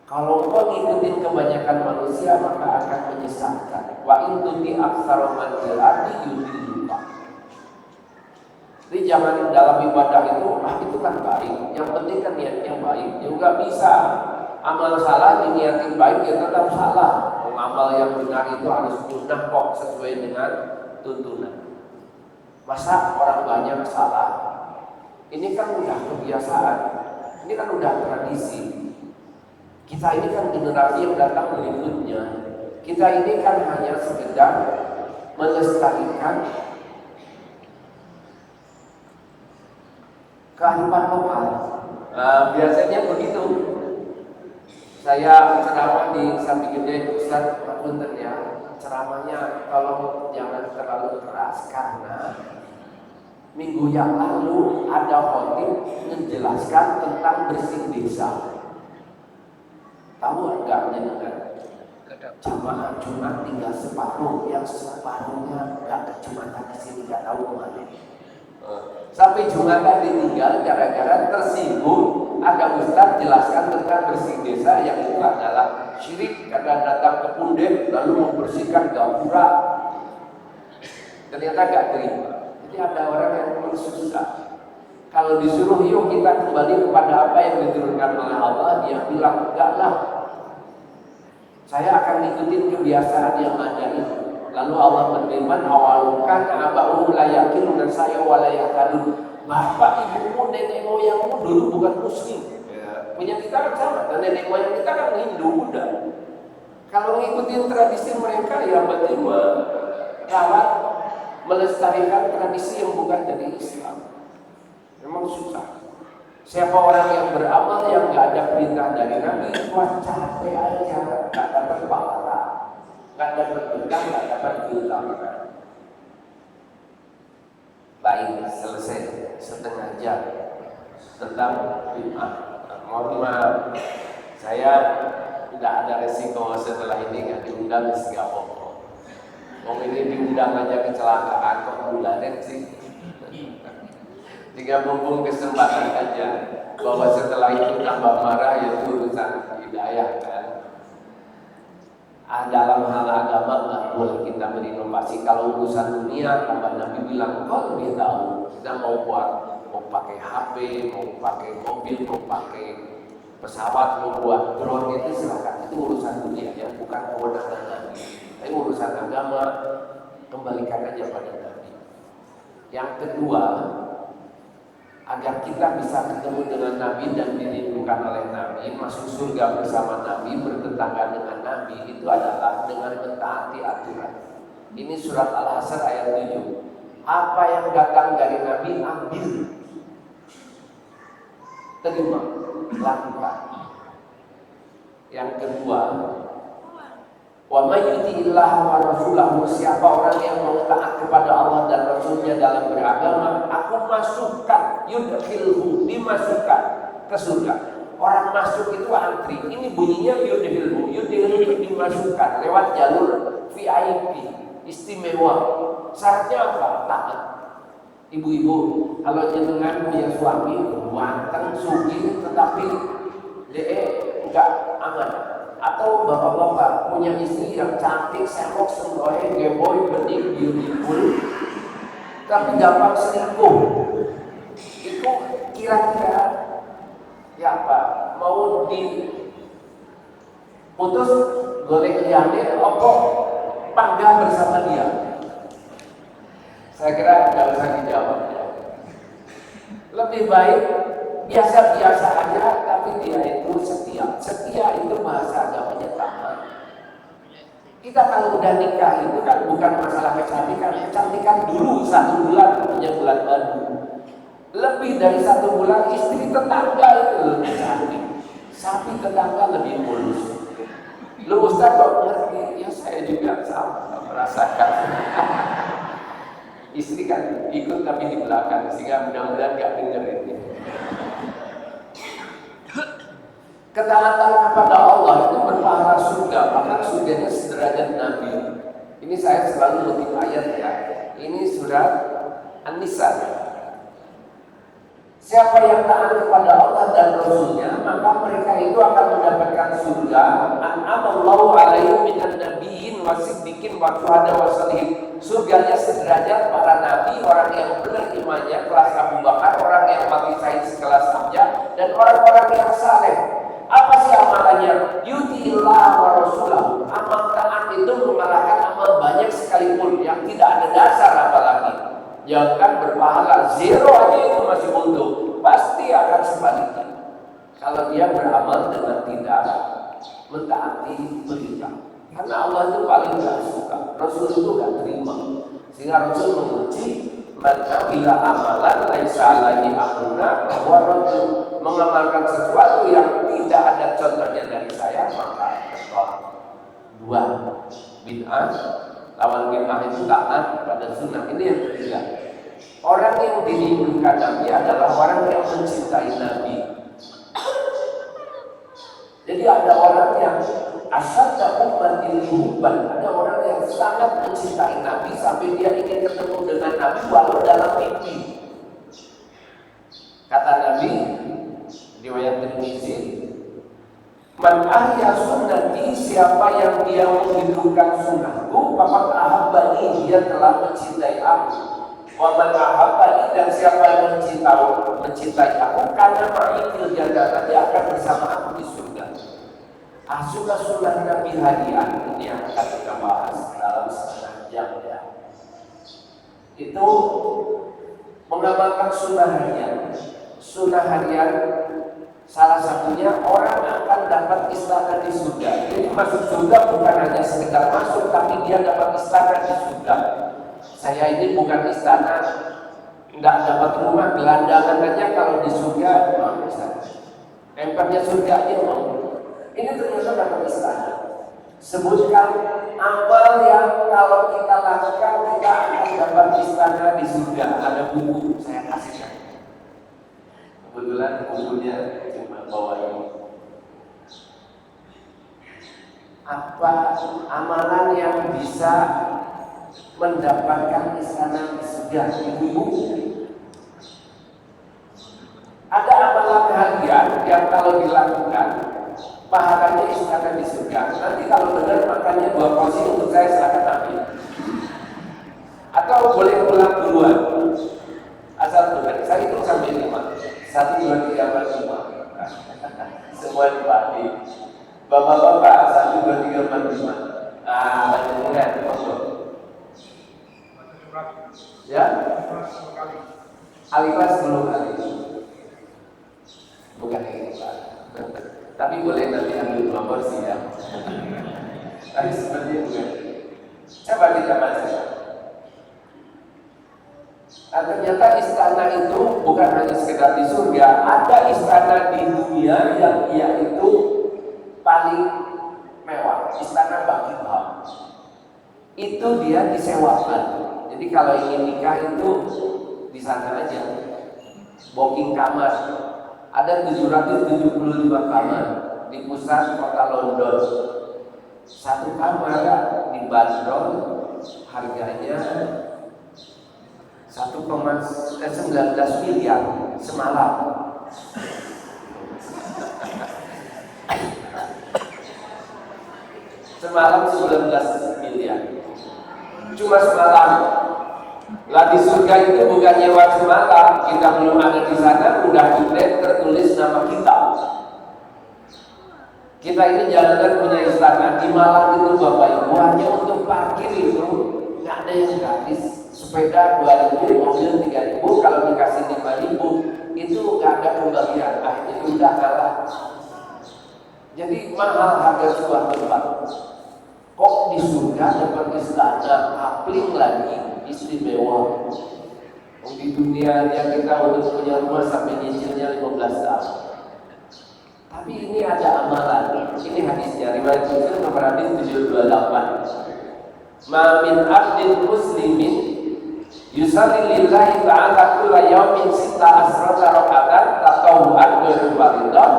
Kalau kau ngikutin kebanyakan manusia maka akan menyesatkan. Wa in tuti aktsara man fil ardi yudilluka. Jadi jangan dalam ibadah itu kan baik. Yang penting kan niatnya baik. Juga bisa amal salah diniatin baik ya tetap salah. Amal yang benar itu harus sunnah kok sesuai dengan tuntunan. Masa orang banyak salah? Ini kan udah kebiasaan. Ini kan udah tradisi. Kita ini kan generasi yang datang berikutnya. Kita ini kan hanya sekedar melestarikan kearifan lokal. Biasanya begitu. Saya ceramah di Sapi Gede, Ustaz Punten ya, ceramahnya kalau jangan terlalu keras karena minggu yang lalu ada khotib menjelaskan tentang bersih desa. Tahu enggak dengan jamaah Jumat tinggal separuh, yang separuhnya enggak ke Jumatan di sini, enggak tahu kemana. Sampai Jumatan ditinggal gara-gara tersinggung. Ada Ustaz jelaskan tentang bersih desa yang itu adalah syirik karena datang ke Pundet lalu membersihkan gapura. Ternyata gak terima. Jadi ada orang yang susah. Kalau disuruh yuk kita kembali kepada apa yang diturunkan oleh Allah, dia bilang enggak lah. Saya akan ikutin kebiasaan yang ada ini. Lalu Allah berfirman, awalukan aba'uhum la yaqilun saya wa la yahtadun. Bapak, ibumu, nenek moyangmu dulu bukan muslim. Punya kita kan sama, dan nenek moyang kita kan Hindu, Buddha. Kalau ngikutin tradisi mereka, ya berarti merawat, melestarikan tradisi yang bukan dari Islam. Memang susah. Siapa orang yang beramal yang gak ada perintah dari Nabi, wah capek aja, gak dapat pahala, gak dapat berkah, gak dapat keutamaan. Baik, selesai setengah jam tentang bid'ah. Mohon maaf, saya tidak ada resiko setelah ini nggak diundang sih nggak apa-apa. Mau ini diundang aja kecelakaan kok bulanan sih. Tinggal mumpung kesempatan aja bahwa setelah itu tambah marah ya itu urusan hidayah kan. Dalam hal agama nggak boleh kita berinovasi. Kalau urusan dunia, tambah Nabi bilang kau lebih tahu. Kita mau pakai HP, mau pakai mobil, mau pakai pesawat, mau buat drone itu silakan. Itu urusan dunia ya, bukan kewenangan Nabi. Tapi urusan agama kembalikan aja pada Nabi. Yang kedua, agar kita bisa ketemu dengan Nabi dan dirindukan oleh Nabi, masuk surga bersama Nabi, bertetangga dengan Nabi, itu adalah dengan mentaati aturan. Ini surat Al-Hasr ayat 7. Apa yang datang dari Nabi, ambil, terima, lakukan. Yang kedua, wa may yuti'illah wa rasulahu, siapa orang yang mau taat kepada Allah dan Rasulnya dalam beragama, aku masukkan, yudkhilhu, dimasukkan ke surga. Orang masuk itu antri. Ini bunyinya yudkhilhu. Yudkhilhu itu dimasukkan lewat jalur VIP, istimewa. Syaratnya apa? Taat. Ibu-ibu, kalau jenengan punya suami ganteng, sugih, tetapi dia enggak aman. Atau bapak-bapak punya istri yang cantik, semok, sembohe, geboy, bening, beautiful, tapi gampang selingkuh. Itu kira-kira ya apa? Mau diputus golek liane, apa panggah bersama dia? Saya kira nggak usah dijawab. Lebih baik biasa-biasa aja, tapi dia itu setia. Setia itu bahasa agamanya taat. Kita kalau udah nikah itu kan bukan masalah kecantikan. Kecantikan dulu 1 bulan punya bulan madu. Lebih dari 1 bulan istri tetangga itu lebih cantik. Sapi tetangga lebih mulus. Lu Ustaz kok ngerti? Ya saya juga sama merasakan. Istri kan ikut tapi di belakang sehingga mudah-mudahan gak denger ini. Ketaatan kepada Allah itu berpahala surga, bahkan surganya sederajat Nabi. Ini saya selalu mengutip ayat ya. Ini surat An-Nisa. Siapa yang taat kepada Allah dan Rasulnya, maka mereka itu akan mendapatkan surga. An'amallahu alaihim minan nabiyyin wasiddiqin wa syuhada wa sholihin. Surganya sederajat para nabi, orang yang benar imannya kelas Abu Bakar, orang yang mati syahid sekelas Hamzah, dan orang-orang yang saleh. Apa sih amalannya? Yuti'illah wa rasulahu. Amal taat itu mengalahkan amal banyak sekalipun yang tidak ada dasar apalagi. Jangan berpahala zero aja itu masih untung. Pasti akan sebaliknya kalau dia beramal dengan tidak mentaati perintah. Karena Allah itu paling gak suka, Rasul itu gak terima. Sehingga Rasul menguji, man amila amalan laisa alaihi amruna, bahwa Rasul mengamalkan sesuatu yang tidak ada contohnya dari saya, maka tertolak. 2. Bid'ah. Lawan bid'ah itu taat pada sunnah. Ini yang ketiga. Orang yang dirindukan Nabi adalah orang yang mencintai Nabi. Jadi ada orang yang asyadda ummatil hubban, ada orang yang sangat mencintai Nabi sampai dia ingin ketemu dengan Nabi walau dalam mimpi. Kata Nabi riwayat Tirmizi, man ahya sunnati, siapa yang dia menghidupkan sunnahku, maka ahabbani, dia telah mencintai aku. Wa man ahabbani, dan siapa yang mencintai aku, karena ma'ikil jannah, dia akan bersama aku di surga. Sunnah Nabi hadiah ini yang akan kita bahas dalam setengah jam ya. Itu mengamalkan sunnah harian. Sunnah harian salah satunya orang akan dapat istana di surga. Jadi masuk surga bukan hanya sekedar masuk, tapi dia dapat istana di surga. Saya ini bukan istana, nggak dapat rumah, gelandangan aja kalau di surga mau istana. Empatnya surga aja mau. Ini ternyata dapat istana. Sebutkan amal yang kalau kita lakukan kita akan dapat istana di surga. Ada buku saya kasihkan. Kebetulan bukunya cuma bawa ini. Apa amalan yang bisa mendapatkan istana di surga? Ibu-ibu. Ada amalan harian yang kalau dilakukan pahalanya istana di surga. Nanti kalau benar makannya 2 porsi untuk saya, silakan ambil. Atau boleh pulang duluan. Asal benar. Saya hitung sampai 5. 1, 2, 3, 4, 5. Semua dibagi. Bapak-bapak 1, 2, 3, 4, 5. Banyak ya. Alifah 10 kali. Bukan ini Pak. Tapi boleh nanti ambil 2 porsi ya. Tapi sepertinya bukan. Coba kita baca. Nah, ternyata istana itu bukan hanya sekedar di surga, ada istana di dunia yang ia itu paling mewah. Istana Buckingham. Itu dia disewakan. Jadi kalau ingin nikah itu di sana aja. Booking kamar. Ada 775 kamar di pusat kota London. Satu kamar dibanderol harganya 19 miliar semalam. Semalam 19 miliar. Cuma semalam. Lah di surga itu bukan nyewa semalam, kita belum ada di sana, udah tertulis nama kita. Kita ini jalanan punya istana di Malang itu Bapak Ibu, hanya untuk parkir itu nggak ada yang gratis. Sepeda 2.000, mobil 3.000, kalau dikasih 5.000 itu nggak ada pembagian, itu udah kalah. Jadi mahal harga sebuah tempat. Kok di surga dapat istana, kapling lagi, istimewa. Di dunia yang kita untuk punya rumah sampai nyicilnya 15 tahun. Tapi ini ada amalan. Ini hadisnya riwayat Muslim nomor hadis 728. Ma min abdin muslimin yusalli lillahi ta'ala kulla yawmin 16 raka'atan tatawwu'an ghairu fardhah.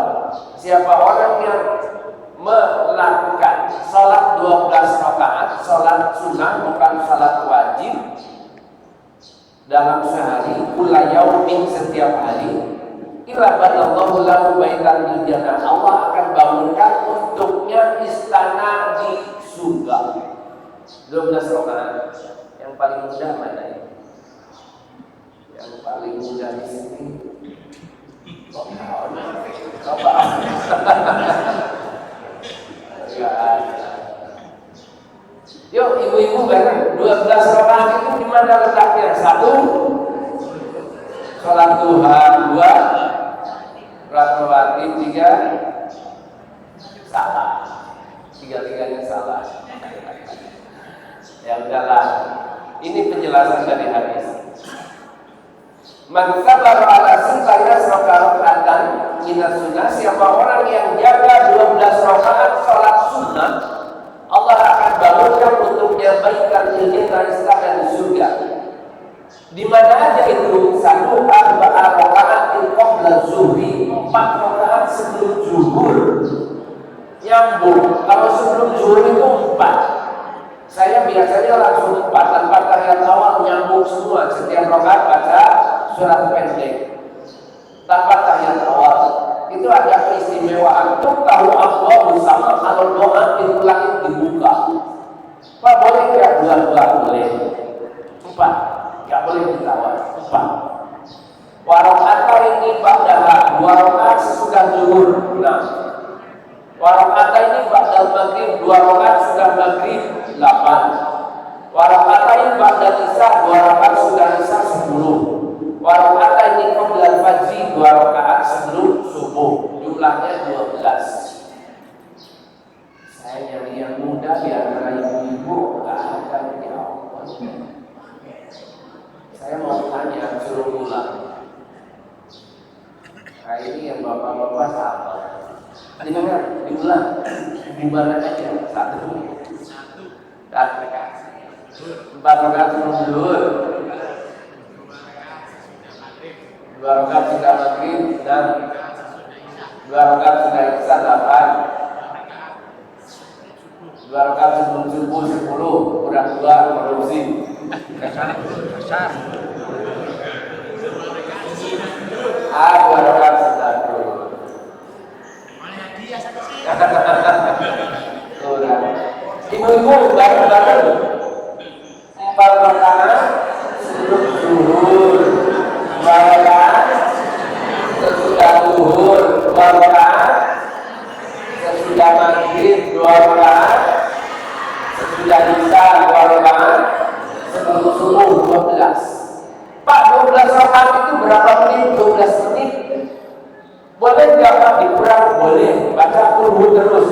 Siapa orang yang melakukan salat 12 rakaat, salat sunnah bukan salat wajib dalam sehari, kulla yaumin setiap hari, illa banallahu lahu baitan fil jannah. Allah akan bangunkan untuknya istana di surga. 12 rakaat. Yang paling mudah mana ya? Yang paling mudah di sini. Coba. Yuk ibu-ibu bareng 12 rakaat itu di mana letaknya? 1 salat duha, 2 sholat rawatib, 3 salah. Tiga-tiganya salah. Ya udahlah. Ini penjelasan dari hadis. Man sabar ala sintaina rakaatan minas sunnah, siapa orang yang jaga 12 rakaat salat sunnah, Allah akan bangunkan untuknya baitan ilmin rizqan dan surga. Di mana aja itu? 1 rakaat qabla zuhri, 4 rakaat sebelum zuhur. Nyambung. Kalau sebelum zuhur itu 4. Saya biasanya langsung 4 tanpa tahiyat awal, nyambung semua. Setiap rakaat baca surat pendek tanpa tahiyat awal. Itu ada keistimewaan. Itu tahu Allah bersama kalau doa pintu langit dibuka. Pak, boleh nggak? 2 boleh. 4 nggak boleh ditawar. 4 warokata ini ba'daha, 2 rakaat sesudah zuhur. 6 warokata ini ba'dal maghrib, 2 rakaat sudah maghrib. 8 warokata ini ba'dal isya, 2 rakaat sudah isya. 10 warokata ini qoblal fajri, 2 rakaat sebelum subuh. Jumlahnya 12. Saya nyari yang muda di antara ibu-ibu, nggak ada jawaban. Saya mau tanya, suruh ulang. Nah ini yang bapak-bapak sama. Dengar, diulang. Bubaran aja, 1 dan 4 rakaat sebelum zuhur, 2 rakaat sudah maghrib, dan 2 rakaat sudah isya. 8 2 rakaat sebelum subuh. 10 kurang 2 korupsi. Kasar. 2 rakaat sudah zuhur. Kurang. Ibu-ibu bareng-bareng 4 rakaat sebelum zuhur, 2 rakaat sesudah zuhur, 2 rakaat sesudah maghrib, 2 rakaat sesudah isya, 2 rakaat sebelum subuh. 12. Pak, 12 rakaat itu berapa menit? 12 menit. Boleh nggak Pak dikurang? Boleh. Baca Qul terus.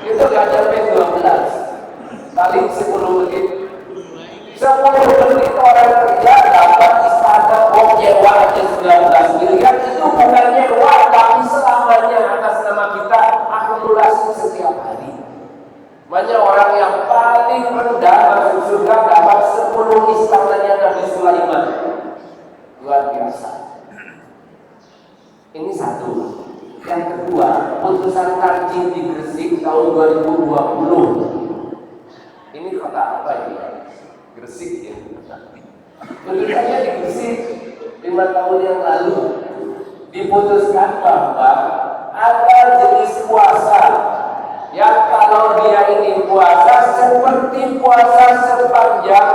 Itu nggak sampai 12, paling 10 menit. 10 menit orang kerja dapat istiadat nyewa aja 19 miliar. Itu bukan nyewa, tapi selamanya atas nama kita akumulasi setiap hari. Banyak orang yang paling rendah masuk surga dapat 10 istananya Nabi Sulaiman. Luar biasa. Ini 1. Yang kedua, putusan Karjin di Gresik tahun 2020. Ini kota apa ini? Gresik ya. Putusannya di Gresik 5 tahun yang lalu diputuskan bahwa ada jenis puasa yang kalau dia ini puasa seperti puasa sepanjang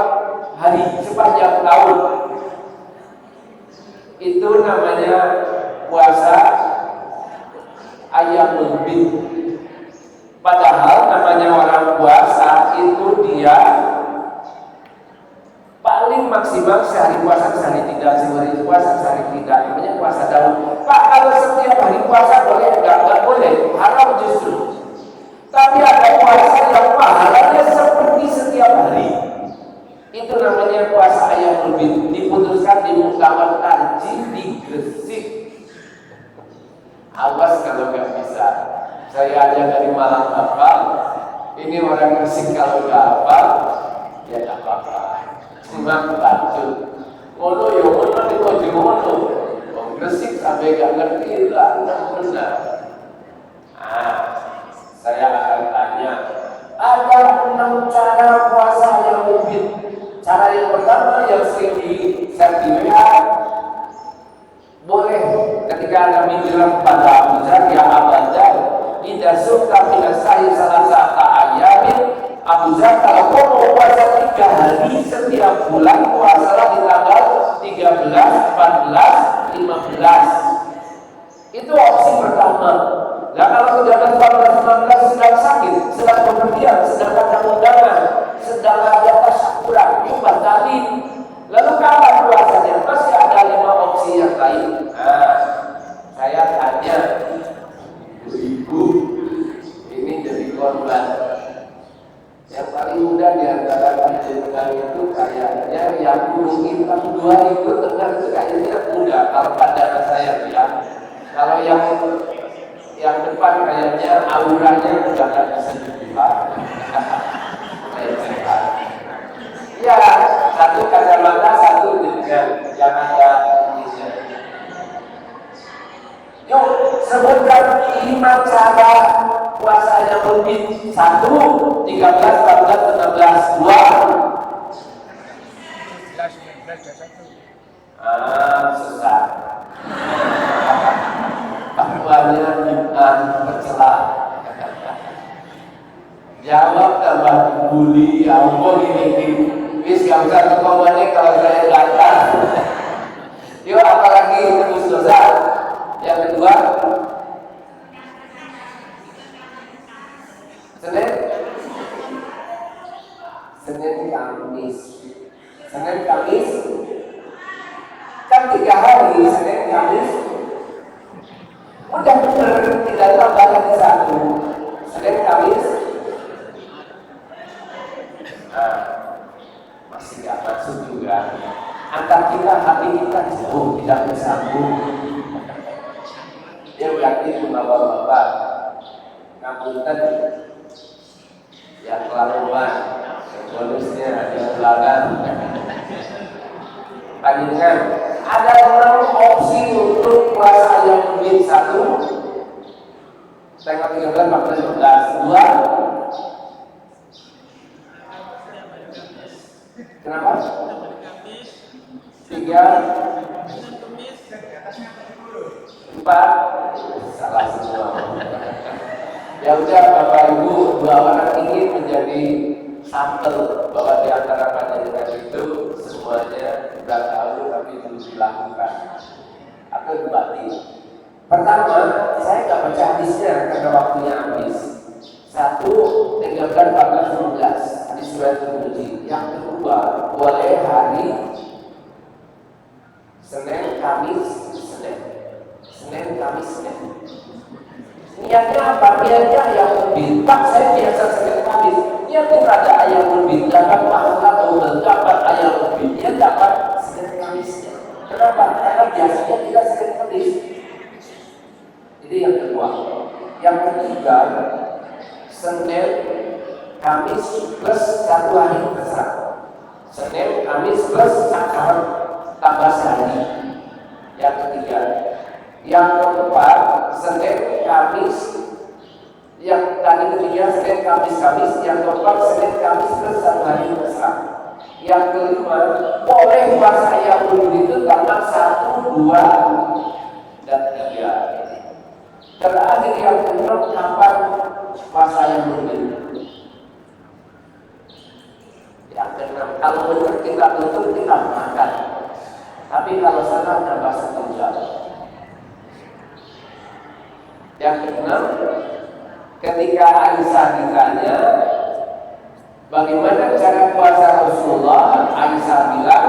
hari, sepanjang tahun. Itu namanya puasa Ayyamul Bid. Padahal namanya orang puasa itu dia paling maksimal sehari puasa sehari tidak, sehari puasa sehari tidak. Namanya puasa daun. Pak, kalau setiap hari puasa boleh? Enggak boleh, haram justru. Tapi ada puasa yang pahalanya seperti setiap hari. Itu namanya puasa Ayyamul Bid. Diputuskan di Muktamar Tarjih di Gresik. Awas kalau nggak bisa. Saya aja dari Malang hafal. Ini orang Gresik kalau nggak hafal, ya nggak apa-apa. Cuma bantu. Ngono yo ngono di kojo ngono. Orang Gresik sampai nggak ngerti lah, benar. Saya akan tanya. Ada 6 cara puasa yang mungkin. Cara yang pertama yang sering di-share di WA. Boleh ketika Nabi bilang pada Abu Dzar, ya Abu Dzar, idza sukta minasahi salasata ayamin. Abu Dzar, kalau kau mau puasa 3 hari setiap bulan, puasalah di tanggal 13, 14, 15. Itu opsi pertama. Nah kalau 13, 14, 15 sedang sakit, sedang bepergian, sedang ada undangan, sedang ada tasyakuran, itu batalin. Lalu kapan puasanya? Masih ada 5 opsi yang lain. Nah, saya tanya ibu, ini Kalau yang depan kayaknya auranya udah nggak bisa dibuka. Ya, satu kacamata, satu dengan yang ada ininya. Yuk, sebutkan 5 cara puasa yang lebih. 1, 13, 14, 16, 2. Susah. Bahwanya tercela. Jawab tambah dibully, ya Allah gini. Wis gak usah kekomannya kalau saya datang. Yuk, apalagi terus dosa. Yang kedua, Senin Kamis. Senin Kamis kan 3 hari, Senin Kamis. Udah bener, tidak tambah lagi 1. Senin Kamis. Masih gak masuk juga. Antar kita, hati kita jauh, tidak bersambung. Dia berarti bapak-bapak ngapunten yang kelaruan, bonusnya yang belakang. Panjenengan ada orang opsi untuk puasa yang lebih 1, tanggal 13, 14, 2. Kenapa? 3, 4, salah semua. Ya udah, Bapak Ibu, 2 orang ini menjadi sampel bahwa di antara panjenengan itu semuanya sudah tahu tapi belum dilakukan atau dibati. Pertama, saya nggak baca hadisnya karena waktunya habis. 1, 13, 14, 15 hadis riwayat Tirmidzi. Yang kedua, boleh hari Senin, Kamis, Senin, Kamis, Senin. Niatnya apa? Niatnya yang lebih. Pak, saya biasa Senin, Kamis. Niatnya ada ayam lebih, dapat pahala atau dapat ayam lebih. Dia dapat Senin, Kamisnya. Kenapa? Karena biasanya kita Senin, Kamis. Jadi yang kedua. Yang ketiga, Senin, Kamis plus 1 hari terserah. Senin, Kamis plus akar tambah sehari. Yang ketiga. Yang keempat, Senin, Kamis. Yang tadi ketiga, Senin, Kamis, Kamis. Yang keempat, Senin, Kamis plus 1 hari terserah. Yang kelima, boleh puasa yang dulu itu tanggal 1, 2, dan 3. Terakhir yang keenam, kapan puasa yang dulu? Yang keenam, kalau benar kita tutup, kita makan. Tapi kalau sana ada bahasa tunggal. Yang keenam, ketika Aisyah ditanya bagaimana cara puasa Rasulullah, Aisyah bilang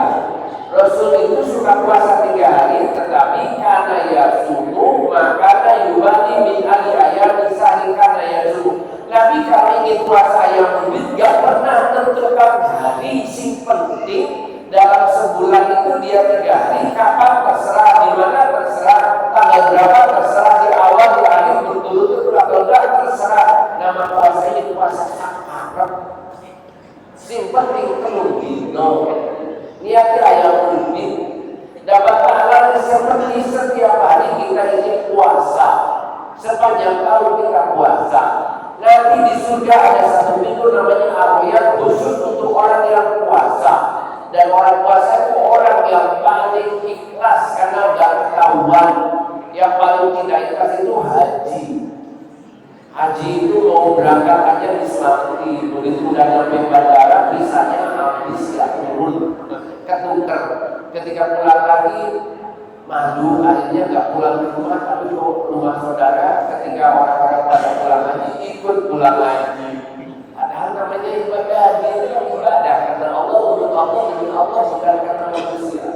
Rasul itu suka puasa 3 hari, tetapi karena ya subuh maka yuwali min ali ayam sahih karena ya subuh. Nabi kalau ingin puasa yang lebih gak pernah tentukan hari. Sing penting dalam sebulan itu dia 3 hari, kapan terserah, di mana terserah, tanggal berapa terserah, di awal, di akhir, berturut-turut atau enggak terserah. Nama puasa ini puasa Arab. Sing penting telur dino. Niatnya yang lebih dapat pahala seperti setiap hari kita ini puasa. Sepanjang tahun kita puasa. Nanti di surga ada 1 minggu namanya Ar-Riyad khusus untuk orang yang puasa. Dan orang puasa itu orang yang paling ikhlas karena gak ketahuan. Yang paling tidak ikhlas itu haji. Haji itu mau berangkat aja diselamati. Begitu udah sampai bandara, bisanya habis ya turun, ketuker. Ketika pulang lagi, malu akhirnya gak pulang ke rumah tapi ke rumah saudara. Ketika orang-orang pada pulang haji, ikut pulang haji. Padahal namanya ibadah, dia itu ibadah karena Allah, untuk Allah, demi Allah, bukan karena manusia.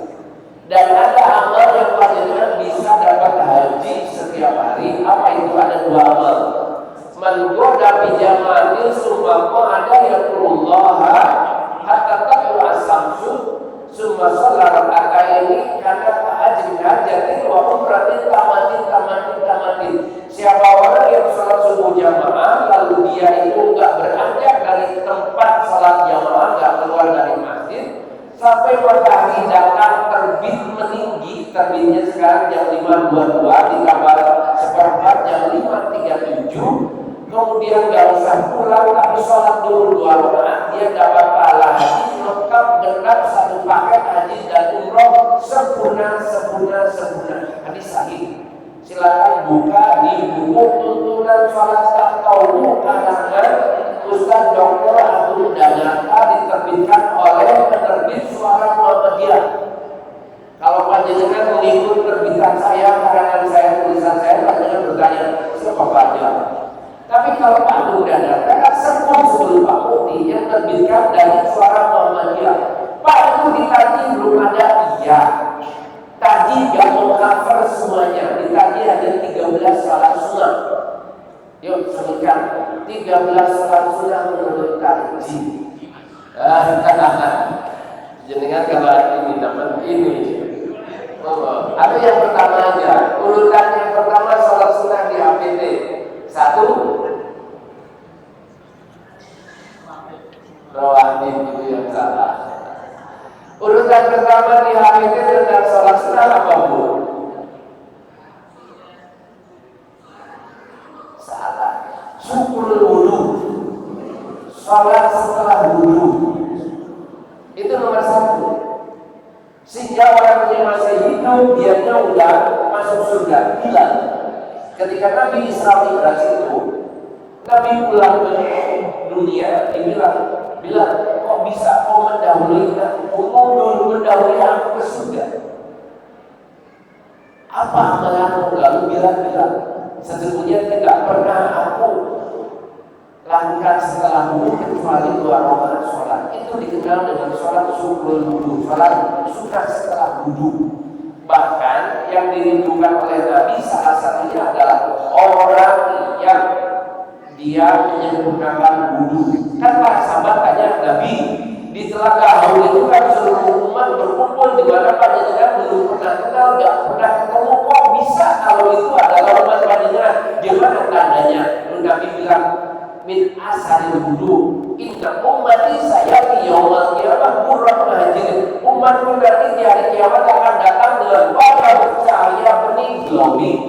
Dan ada amal yang panjenengan bisa dapat haji setiap hari. Apa itu? Ada 2 amal. Man goda bijamatil summa ada yaqulullah hatta taqul as-samsu summa sallar ini karena ajri hajatin wa umratin tamatin 22 ditambah seperempat jam 5.37, kemudian nggak usah pulang tapi sholat dulu 2 rakaat, dia dapat pahala haji lengkap dengan 1 paket haji dan umroh sempurna. Hadis sahih. Silakan buka di buku tuntunan sholat tahu karangan Ustaz Dr. Abdul Danata, diterbitkan oleh penerbit Suara Muhammadiyah. Kalau panjenengan mengikut terbitan saya, karangan saya, tulisan saya, panjenengan bertanya siapa Pak Abdul. Tapi kalau Pak Abdul Danata kan sebelum Pak Mufti yang terbitkan dari Suara Muhammadiyah. Pak itu ditagi belum ada, iya. Tadi gak mau cover semuanya, ditagi ada 13 salat sunnah. Yuk sebutkan 13 salat sunnah menurut tadi. Jenengan kalau ini teman ini. Ada yang pertama aja. Urutan yang pertama salat sunnah di APT. 1 Rohani itu yang salah. Urutan pertama di HPT dengan sholat sunnah apa Bu? Salah. Syukur wudhu, sholat setelah wudhu itu nomor 1. Sehingga orang yang masih hidup dia udah masuk surga. Bila ketika Nabi Isra Mi'raj itu Nabi pulang ke dunia, dibilang kok bisa kau mendahului aku ke surga? Apa amalanmu? Lalu bilang sesungguhnya tidak pernah aku lakukan setelah wudhu kecuali 2 rakaat sholat. Itu dikenal dengan sholat syukur wudhu, sholat sunnah setelah wudhu. Bahkan yang dirindukan oleh Nabi salah satunya adalah orang yang dia menyempurnakan wudhu. Kan para sahabat tanya Nabi, di telaga Haul itu kan seluruh umat berkumpul di mana panjenengan belum pernah kenal, nggak pernah ketemu, kok bisa kalau itu adalah umat panjenengan? Gimana tandanya? Nabi bilang min asaril wudhu, inna ummati sayati yaumal qiyamah murrah mahajirin. Umatku nanti di hari kiamat akan datang dengan wajah bercahaya bening glowing.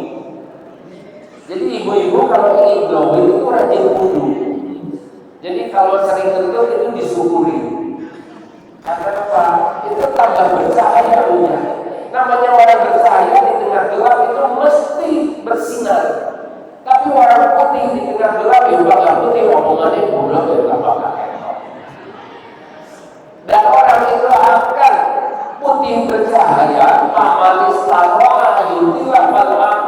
Jadi ibu-ibu kalau ingin glowing itu rajin wudhu. Jadi kalau sering kentut itu disyukuri. Karena apa? Itu tambah bercahaya punya. Namanya orang bercahaya di tengah gelap itu mesti bersinar. Tapi orang putih di tengah gelap ya bakal putih, omongannya bodoh ya bakal. Dan orang itu akan putih bercahaya, amalis talwa yutilah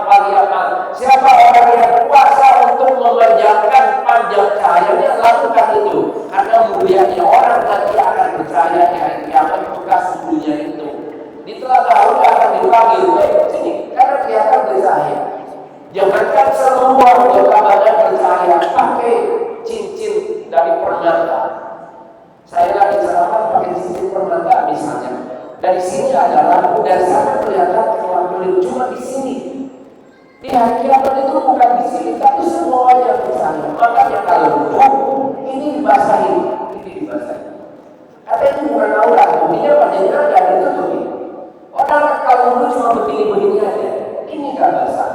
baliyama. Siapa orang yang kuasa untuk memanjangkan panjang cahayanya, lakukan itu. Karena mulianya orang nanti akan bercahaya di hari kiamat bekas wudhunya itu. Di telaga Haul akan dipanggil, sini, karena kelihatan bercahaya. Jangankan seluruh anggota badan bercahaya, pakai cincin dari permata. Saya lagi ceramah pakai cincin permata misalnya. Dari sini ada lampu, dari sana kelihatan kelap-kelip, cuma di sini. Di hari kiamat itu bukan di sini, tapi semuanya bercahaya. Makanya kalau wudhu ini dibasahi, Ada itu bukan aura, buktinya panjangnya ada ditutupi. Orang kalau wudhu cuma begini-begini aja, ini nggak basah.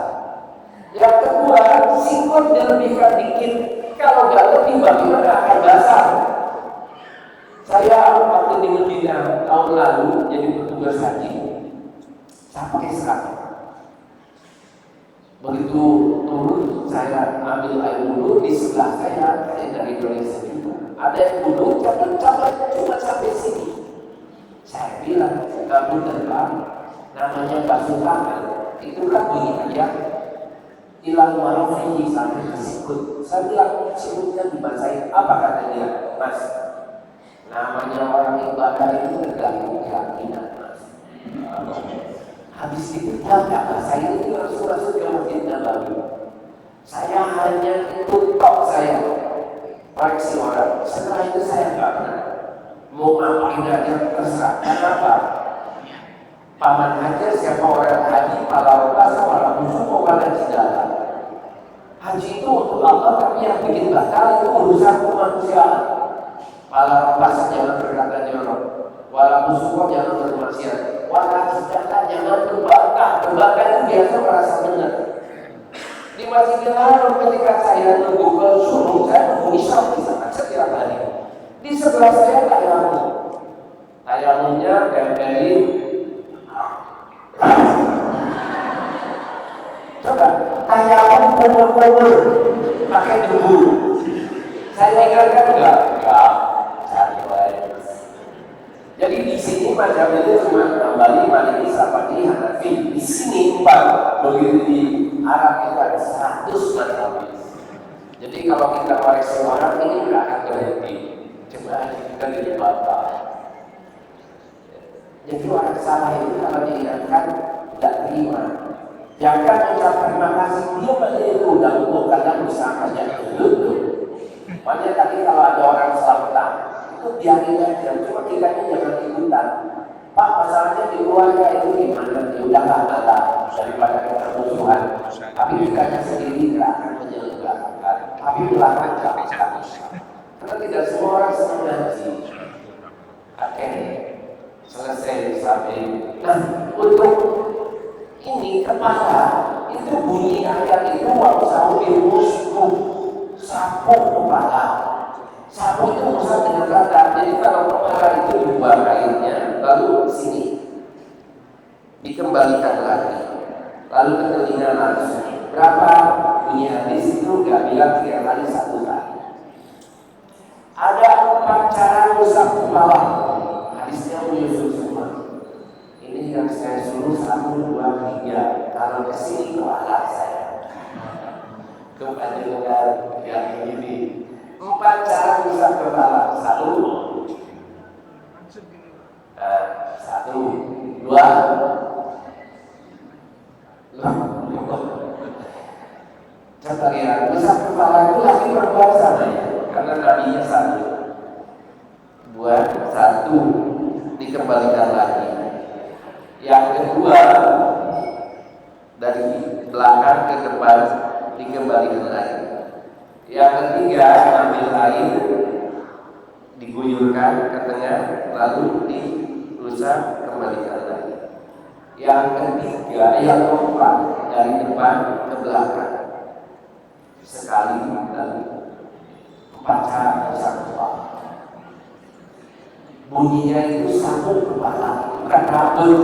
Yang kedua, sikut dilebihkan dikit. Kalau nggak lebih, bagaimana akan basah? Saya waktu di Medina tahun lalu jadi petugas haji, saya pakai seragam. Begitu turun, saya ambil air wudhu di sebelah saya dari Indonesia juga. Ada yang wudhu, tapi cuma sampai sini. Saya bilang, kamu terbang, namanya basuh tangan, itu kan bunyi aja. Hilang warofihi sampai ke sikut. Saya bilang, sikutnya dibasahin. Apa kata dia? Mas, namanya orang ibadah itu tergantung keyakinan, Mas. Habis itu saya itu langsung ke Masjid Nabawi. Saya hanya ikut tok saya koreksi orang. Setelah itu saya nggak pernah mau ngapain aja terserah. Kenapa? Paman aja siapa orang haji, malah malah musuh malah segala. Haji itu untuk Allah, tapi yang bikin batal itu urusan kemanusiaan. Malah pas jangan berkata jorok, walau musuh jangan bermaksiat. Wala ciptakan, jangan berbangga. Berbangga itu biasa merasa benar. Di Masjidil Haram ketika saya Google suruh, saya menghuni Syam di sana setiap hari. Di sebelah saya tayamum. Tayamumnya tempelin. Coba tayamum kubur-kubur pakai debu. Saya ingatkan enggak? Jadi di sini macam itu cuma Hambali, Maliki, Syafi'i, Hanafi. Di sini 4. Begitu di Arab itu ada 100 mazhab. Jadi kalau kita koreksi orang ini nggak akan berhenti. Coba kita jadi bapak. Jadi orang salah itu kalau diingatkan tidak terima. Jangan ucap terima kasih dia pada itu udah untuk kadang bersama aja dulu. Makanya tadi kalau ada orang salah itu biarin aja, cuma kita ini jangan ikutan. Pak, masalahnya di keluarga itu gimana? Ya udah lah, daripada kita musuhan. Tapi kita sendiri nggak akan menyelenggarakan. Tapi belakang jangan. Karena tidak semua orang senang ngaji. Oke, selesai sampai. Nah, untuk ini kepala itu bunyi ayat itu waktu sahur ilmu sapu kepala. Sapu itu urusan dengan kata. Jadi kalau kepala itu dibuang kainnya, lalu sini dikembalikan lagi, lalu ke telinga langsung. Berapa bunyi hadis itu nggak bilang 3 kali 1 kali. Ada 4 cara usap kepala. Hadisnya menyusul semua. Ini yang saya suruh 1, 2, 3. Kalau kesini kepala saya kepada dengar yang ini. 4 cara usap kepala. 1, 2. Coba lihat, usap kepala itu lagi perempuan sama ya, karena nabinya 1. Buat 1 dikembalikan lagi. Yang kedua dari belakang ke depan dikembalikan lagi. Yang ketiga ambil air diguyurkan ke tengah lalu diusap kembalikan lagi. Yang ketiga, yang keempat dari depan ke belakang sekali lalu 4 cara usap kepala. Bunyinya itu satu kepala, bukan rambut.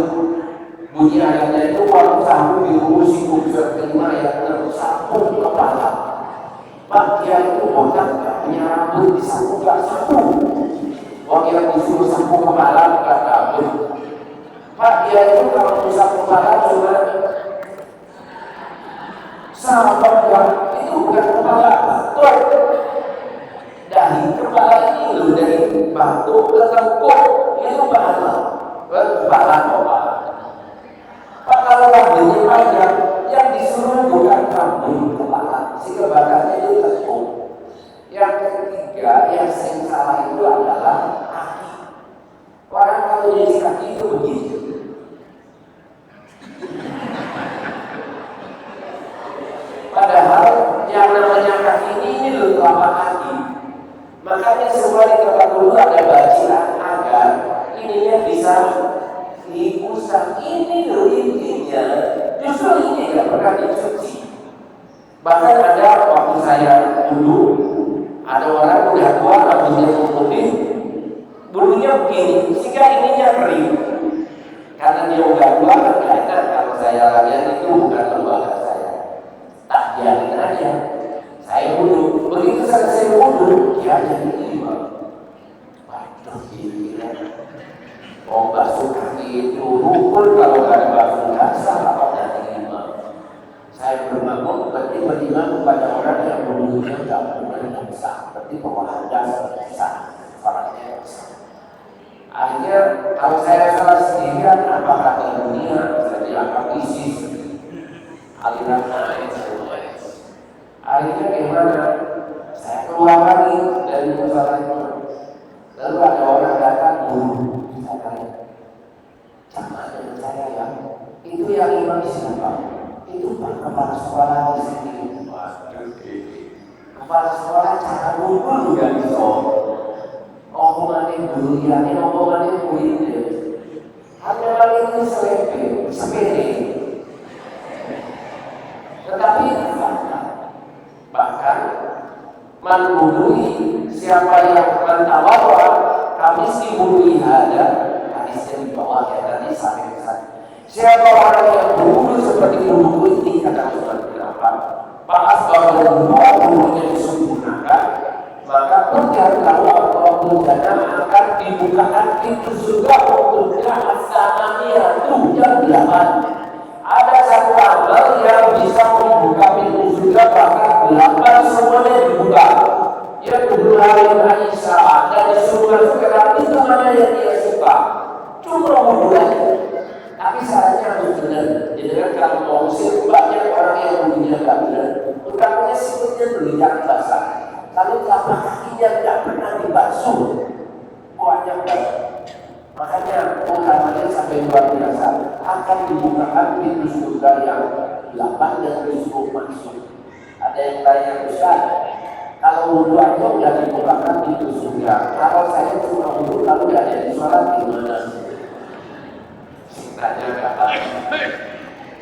Bunyi ayatnya itu waktu sahur diurusi surat kelima ayat 6 satu kepala. Pak dia itu botak nggak punya rambut disapu nggak sapu. Orang yang disuruh sapu kepala bukan rambut. Pak dia itu kalau sapu kepala cuma sahabat nggak itu bukan kepala betul. Dari kepala ini loh dari batu ke lengkung itu kepala kepala. Pak kalau rambutnya panjang yang disuruh bukan rambut kepala, si kebakarnya itu lengkung. Yang ketiga yang sering salah itu adalah kaki. Orang kalau jadi kaki itu begitu. Padahal yang namanya kaki ini loh telapak kaki. Makanya semua di tempat dulu ada bacian agar ininya bisa diusap. Ini loh intinya. Justru ini nggak pernah dicuci. Bahkan ada waktu saya dulu ada orang udah tua rambutnya putih, bulunya begini, sehingga ininya kering. Karena dia udah tua kan nggak enak kalau saya lihat itu bukan lembaga saya. Tak biarin aja. Saya wudhu, begitu selesai wudhu, dia jadi imam. Waduh, gila. Oh, basuh kaki itu rukun kalau nggak ada basuh dasar, apa jadi imam? Saya berbangun, berarti beriman kepada orang yang wudhunya nggak benar besar, berarti pemahaman dasar besar, orangnya besar. Akhirnya kalau saya salah sendirian, apakah dunia jadi apa ISIS, aliran air semua. Akhirnya gimana? Saya keluar lagi dari musola itu. Lalu ada orang datang dulu. Saya tanya, sama dengan saya ya. Itu yang imam siapa? Itu Pak kepala sekolah di sini. Kepala sekolah cara dulu juga bisa. Omongannya dulu ya, ini omongannya murid. Hanya memang itu sepele. Tetapi fakta. Bahkan menbunuhi siapa yang mentawadha kami bunuhi ada hadisnya di bawah ya tadi sampai siapa orang yang bunuh seperti bunuh ini kata Rasulullah kenapa? Bahas bahwa dua bunuhnya disempurnakan maka percaya kalau bencana akan dibukakan pintu surga untuk kehasanannya itu yang 8. Ada satu amal yang bisa membuka pintu surga bahkan 8 semuanya dibuka. Yang kedua hari Aisyah dan disuruh sekarang itu mana yang dia suka. Cuma wudhu aja. Tapi syaratnya harus benar. Jadi kalau mau usir banyak orang yang wudhunya tidak benar. Utamanya sikutnya dulu yang basah. Kalau telapak kakinya tidak pernah dibasuh, banyak banget. Makanya utamanya sampai luar biasa akan dibukakan pintu surga yang 8 dan disuruh masuk. Ada yang tanya Ustaz, kalau wudhu aja udah dibukakan pintu surga. Kalau saya cuma wudhu kalau tidak ada di sholat gimana? Singkatnya kata,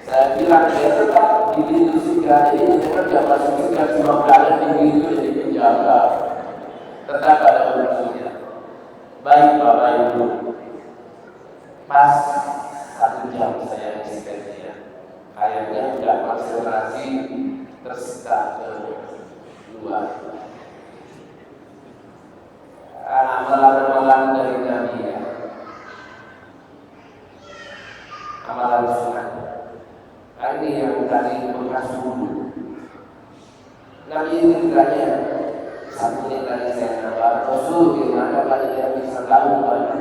saya bilang saya tetap di pintu surga ini jangan dia masuk surga cuma berada di pintu jadi penjaga. Tetap ada wudhunya. Baik Bapak Ibu. Pas 1 jam saya isi dia. Kayaknya tidak konsentrasi tersita ke luar. Amalan-amalan dari Nabi ya. Amalan sunat. Ini yang tadi bekas dulu. Nabi itu tanya satu yang tadi saya nampak Rasul gimana kalau dia bisa tahu banyak.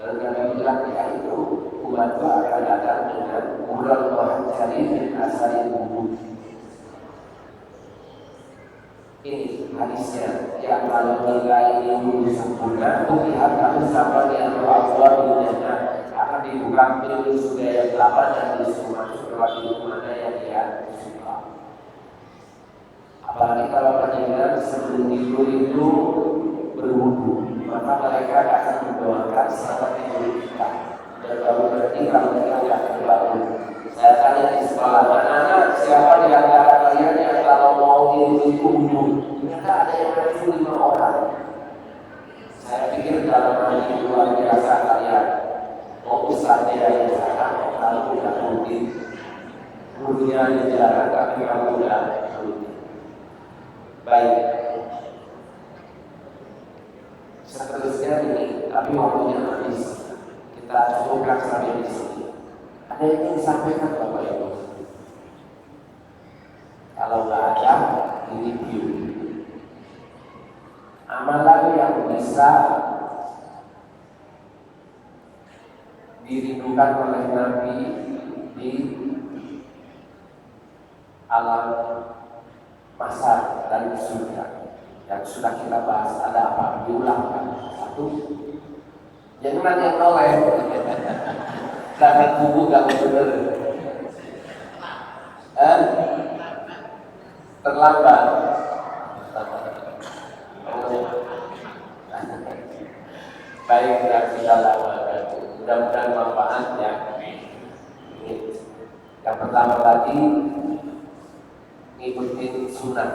Dan Nabi bilang ya itu umat akan datang dengan urang bahan syarif asal wudhu. Ini hadisnya yang kalau nilai wudhu sempurna lihat kamu sama yang Allah dunia akan dibuka pintu surga yang 8 dan disuruh masuk lewat pintu mana yang dia suka. Apalagi kalau penjagaan sebelum tidur itu berwudhu, maka mereka akan mendoakan selamat tidur kita. Dan kalau berarti kalau kita tidak terbangun, saya tanya di sekolah anak-anak siapa di antara kalian yang kalau mau tidur itu wudhu? Ternyata ada yang harus 5 orang. Saya pikir dalam hal ini luar biasa kalian. Mau ustaznya yang jarang, kalau tidak rutin, gurunya yang jarang, tapi kalau tidak rutin. Baik. Seterusnya ini, tapi waktunya habis. Kita cukupkan sampai di sini. Ada yang ingin disampaikan Bapak Ibu? Kalau nggak ada, di review. Amalan yang bisa dirindukan oleh Nabi di alam masa dan surga yang sudah kita bahas. Ada apa? Diulangkan. 1, jangan yang noleh karena kubu gak bener terlambat. Baik, kita lakukan. Mudah-mudahan manfaatnya. Yang pertama tadi ngikutin sunnah,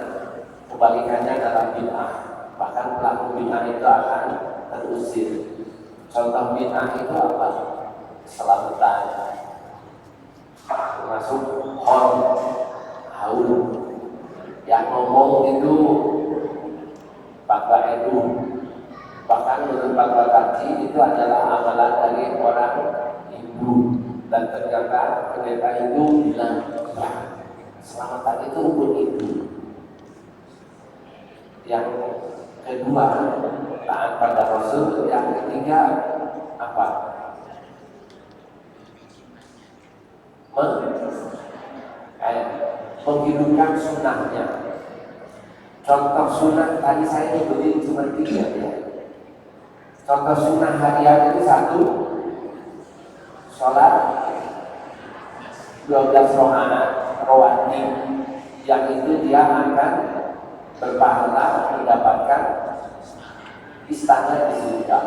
kebalikannya adalah bid'ah. Bahkan pelaku bid'ah itu akan terusir. Contoh bid'ah itu apa? Selamatan, termasuk haul. Yang ngomong itu Bapak Edu. Bahkan menurut Pak Bakati itu adalah amalan dari orang Hindu. Dan ternyata pendeta Hindu bilang ya, selamatan itu untuk Hindu. Yang kedua, taat pada Rasul. Yang ketiga, apa? Menghidupkan sunnahnya. Contoh sunnah tadi saya nyebutin cuma 3 ya. Contoh sunnah harian itu 1, sholat 12 rakaat rawatib, yang itu dia akan berpahala mendapatkan istana di surga.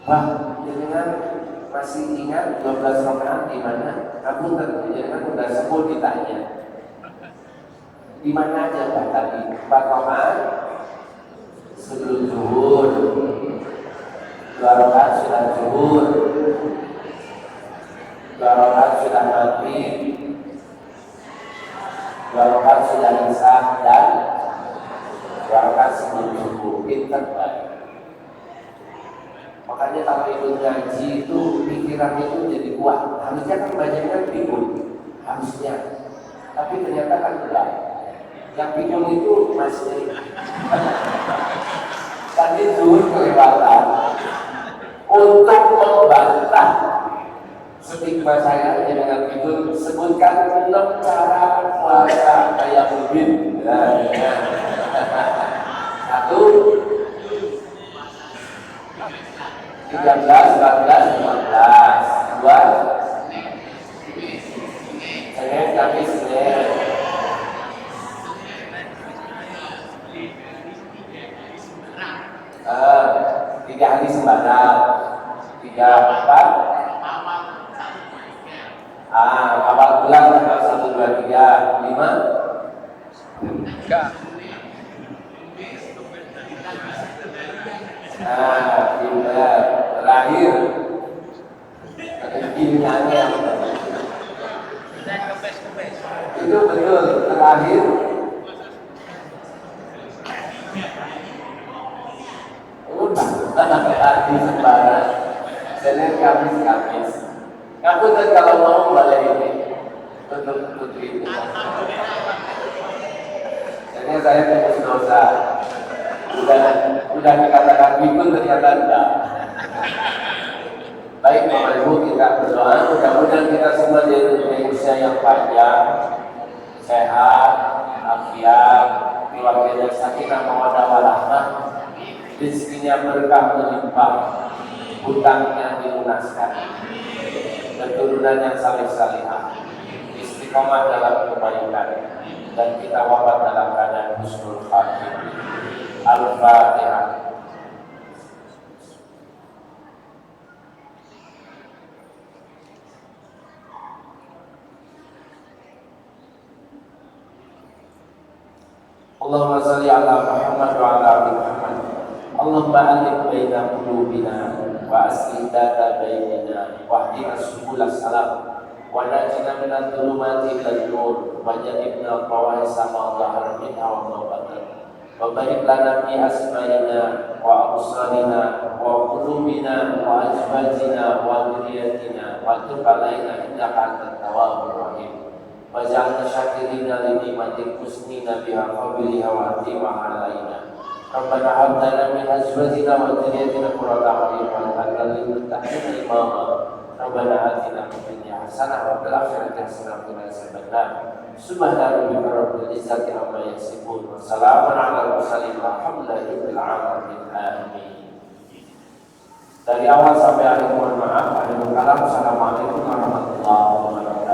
Wah, jenengan masih ingat 12 rakaat di mana? Kamu jenengan udah sebut ditanya. Di mana aja Pak tadi? 4 rakaat sebelum zuhur, 2 rakaat sudah zuhur, 2 rakaat sudah maghrib, 2 rakaat sudah isya dan 2 rakaat sebelum subuh. Pinter Pak. Makanya kalau ikut ngaji itu pikiran itu jadi kuat. Harusnya kan banyaknya bingung, harusnya. Tapi ternyata kan enggak. Yang bingung itu masih tadi zuhur kelewatan. Untuk membantah stigma saya dengan bingung, sebutkan 6 cara puasa kayak mungkin. Satu, 13, 14, 15. 2, Senin, Kamis, Senin. 3 hari sembahyang. 3, 4. Awal bulan tanggal 1, 2, 3, 5. Pinter. Terakhir giniannya itu betul. Terakhir udah lagi sembarang. Senin, Kamis, Kamis. Kamu kalau mau boleh ini untuk putri itu. Jadi saya tebus dosa. Udah dikatakan pikun ternyata enggak. Baik Bapak Ibu, kita berdoa mudah-mudahan kita semua jadi usia yang panjang, sehat, afiat, keluarganya sakinah mawaddah warahmah, rezekinya berkah melimpah, hutangnya dilunaskan, keturunan yang saleh-salehah, istiqomah dalam kebaikan, dan kita wafat dalam keadaan husnul khatimah. Al-Fatihah. Allahumma salli ala Muhammad wa ala ali Muhammad. Allahumma alif baina qulubina wa aslih data bainina wa hdina subul salam wa najina minadh dhulumati ilal nur wa jannibna al-fawahisha ma dhahara minha wa ma batan. Wa barik lana fi asma'ina wa absarina wa qulubina wa azwajina wa dhurriyyatina wa tub alaina innaka antat tawwabur rahim. Wa ja'alna syakirina li ni'matik husnina biha qabiliha wa atima alaina. Rabbana hab lana min azwajina wa dhurriyyatina qurrata a'yun waj'alna lil muttaqina imama. Rabbana atina fid dunya hasanah wa fil akhirati hasanah wa qina adzabannar. Subhana rabbika rabbil izzati amma yasifun. Wa salamun 'alal mursalin walhamdulillahi rabbil alamin. Amin. Dari awal sampai akhir mohon maaf. Assalamualaikum warahmatullahi wabarakatuh.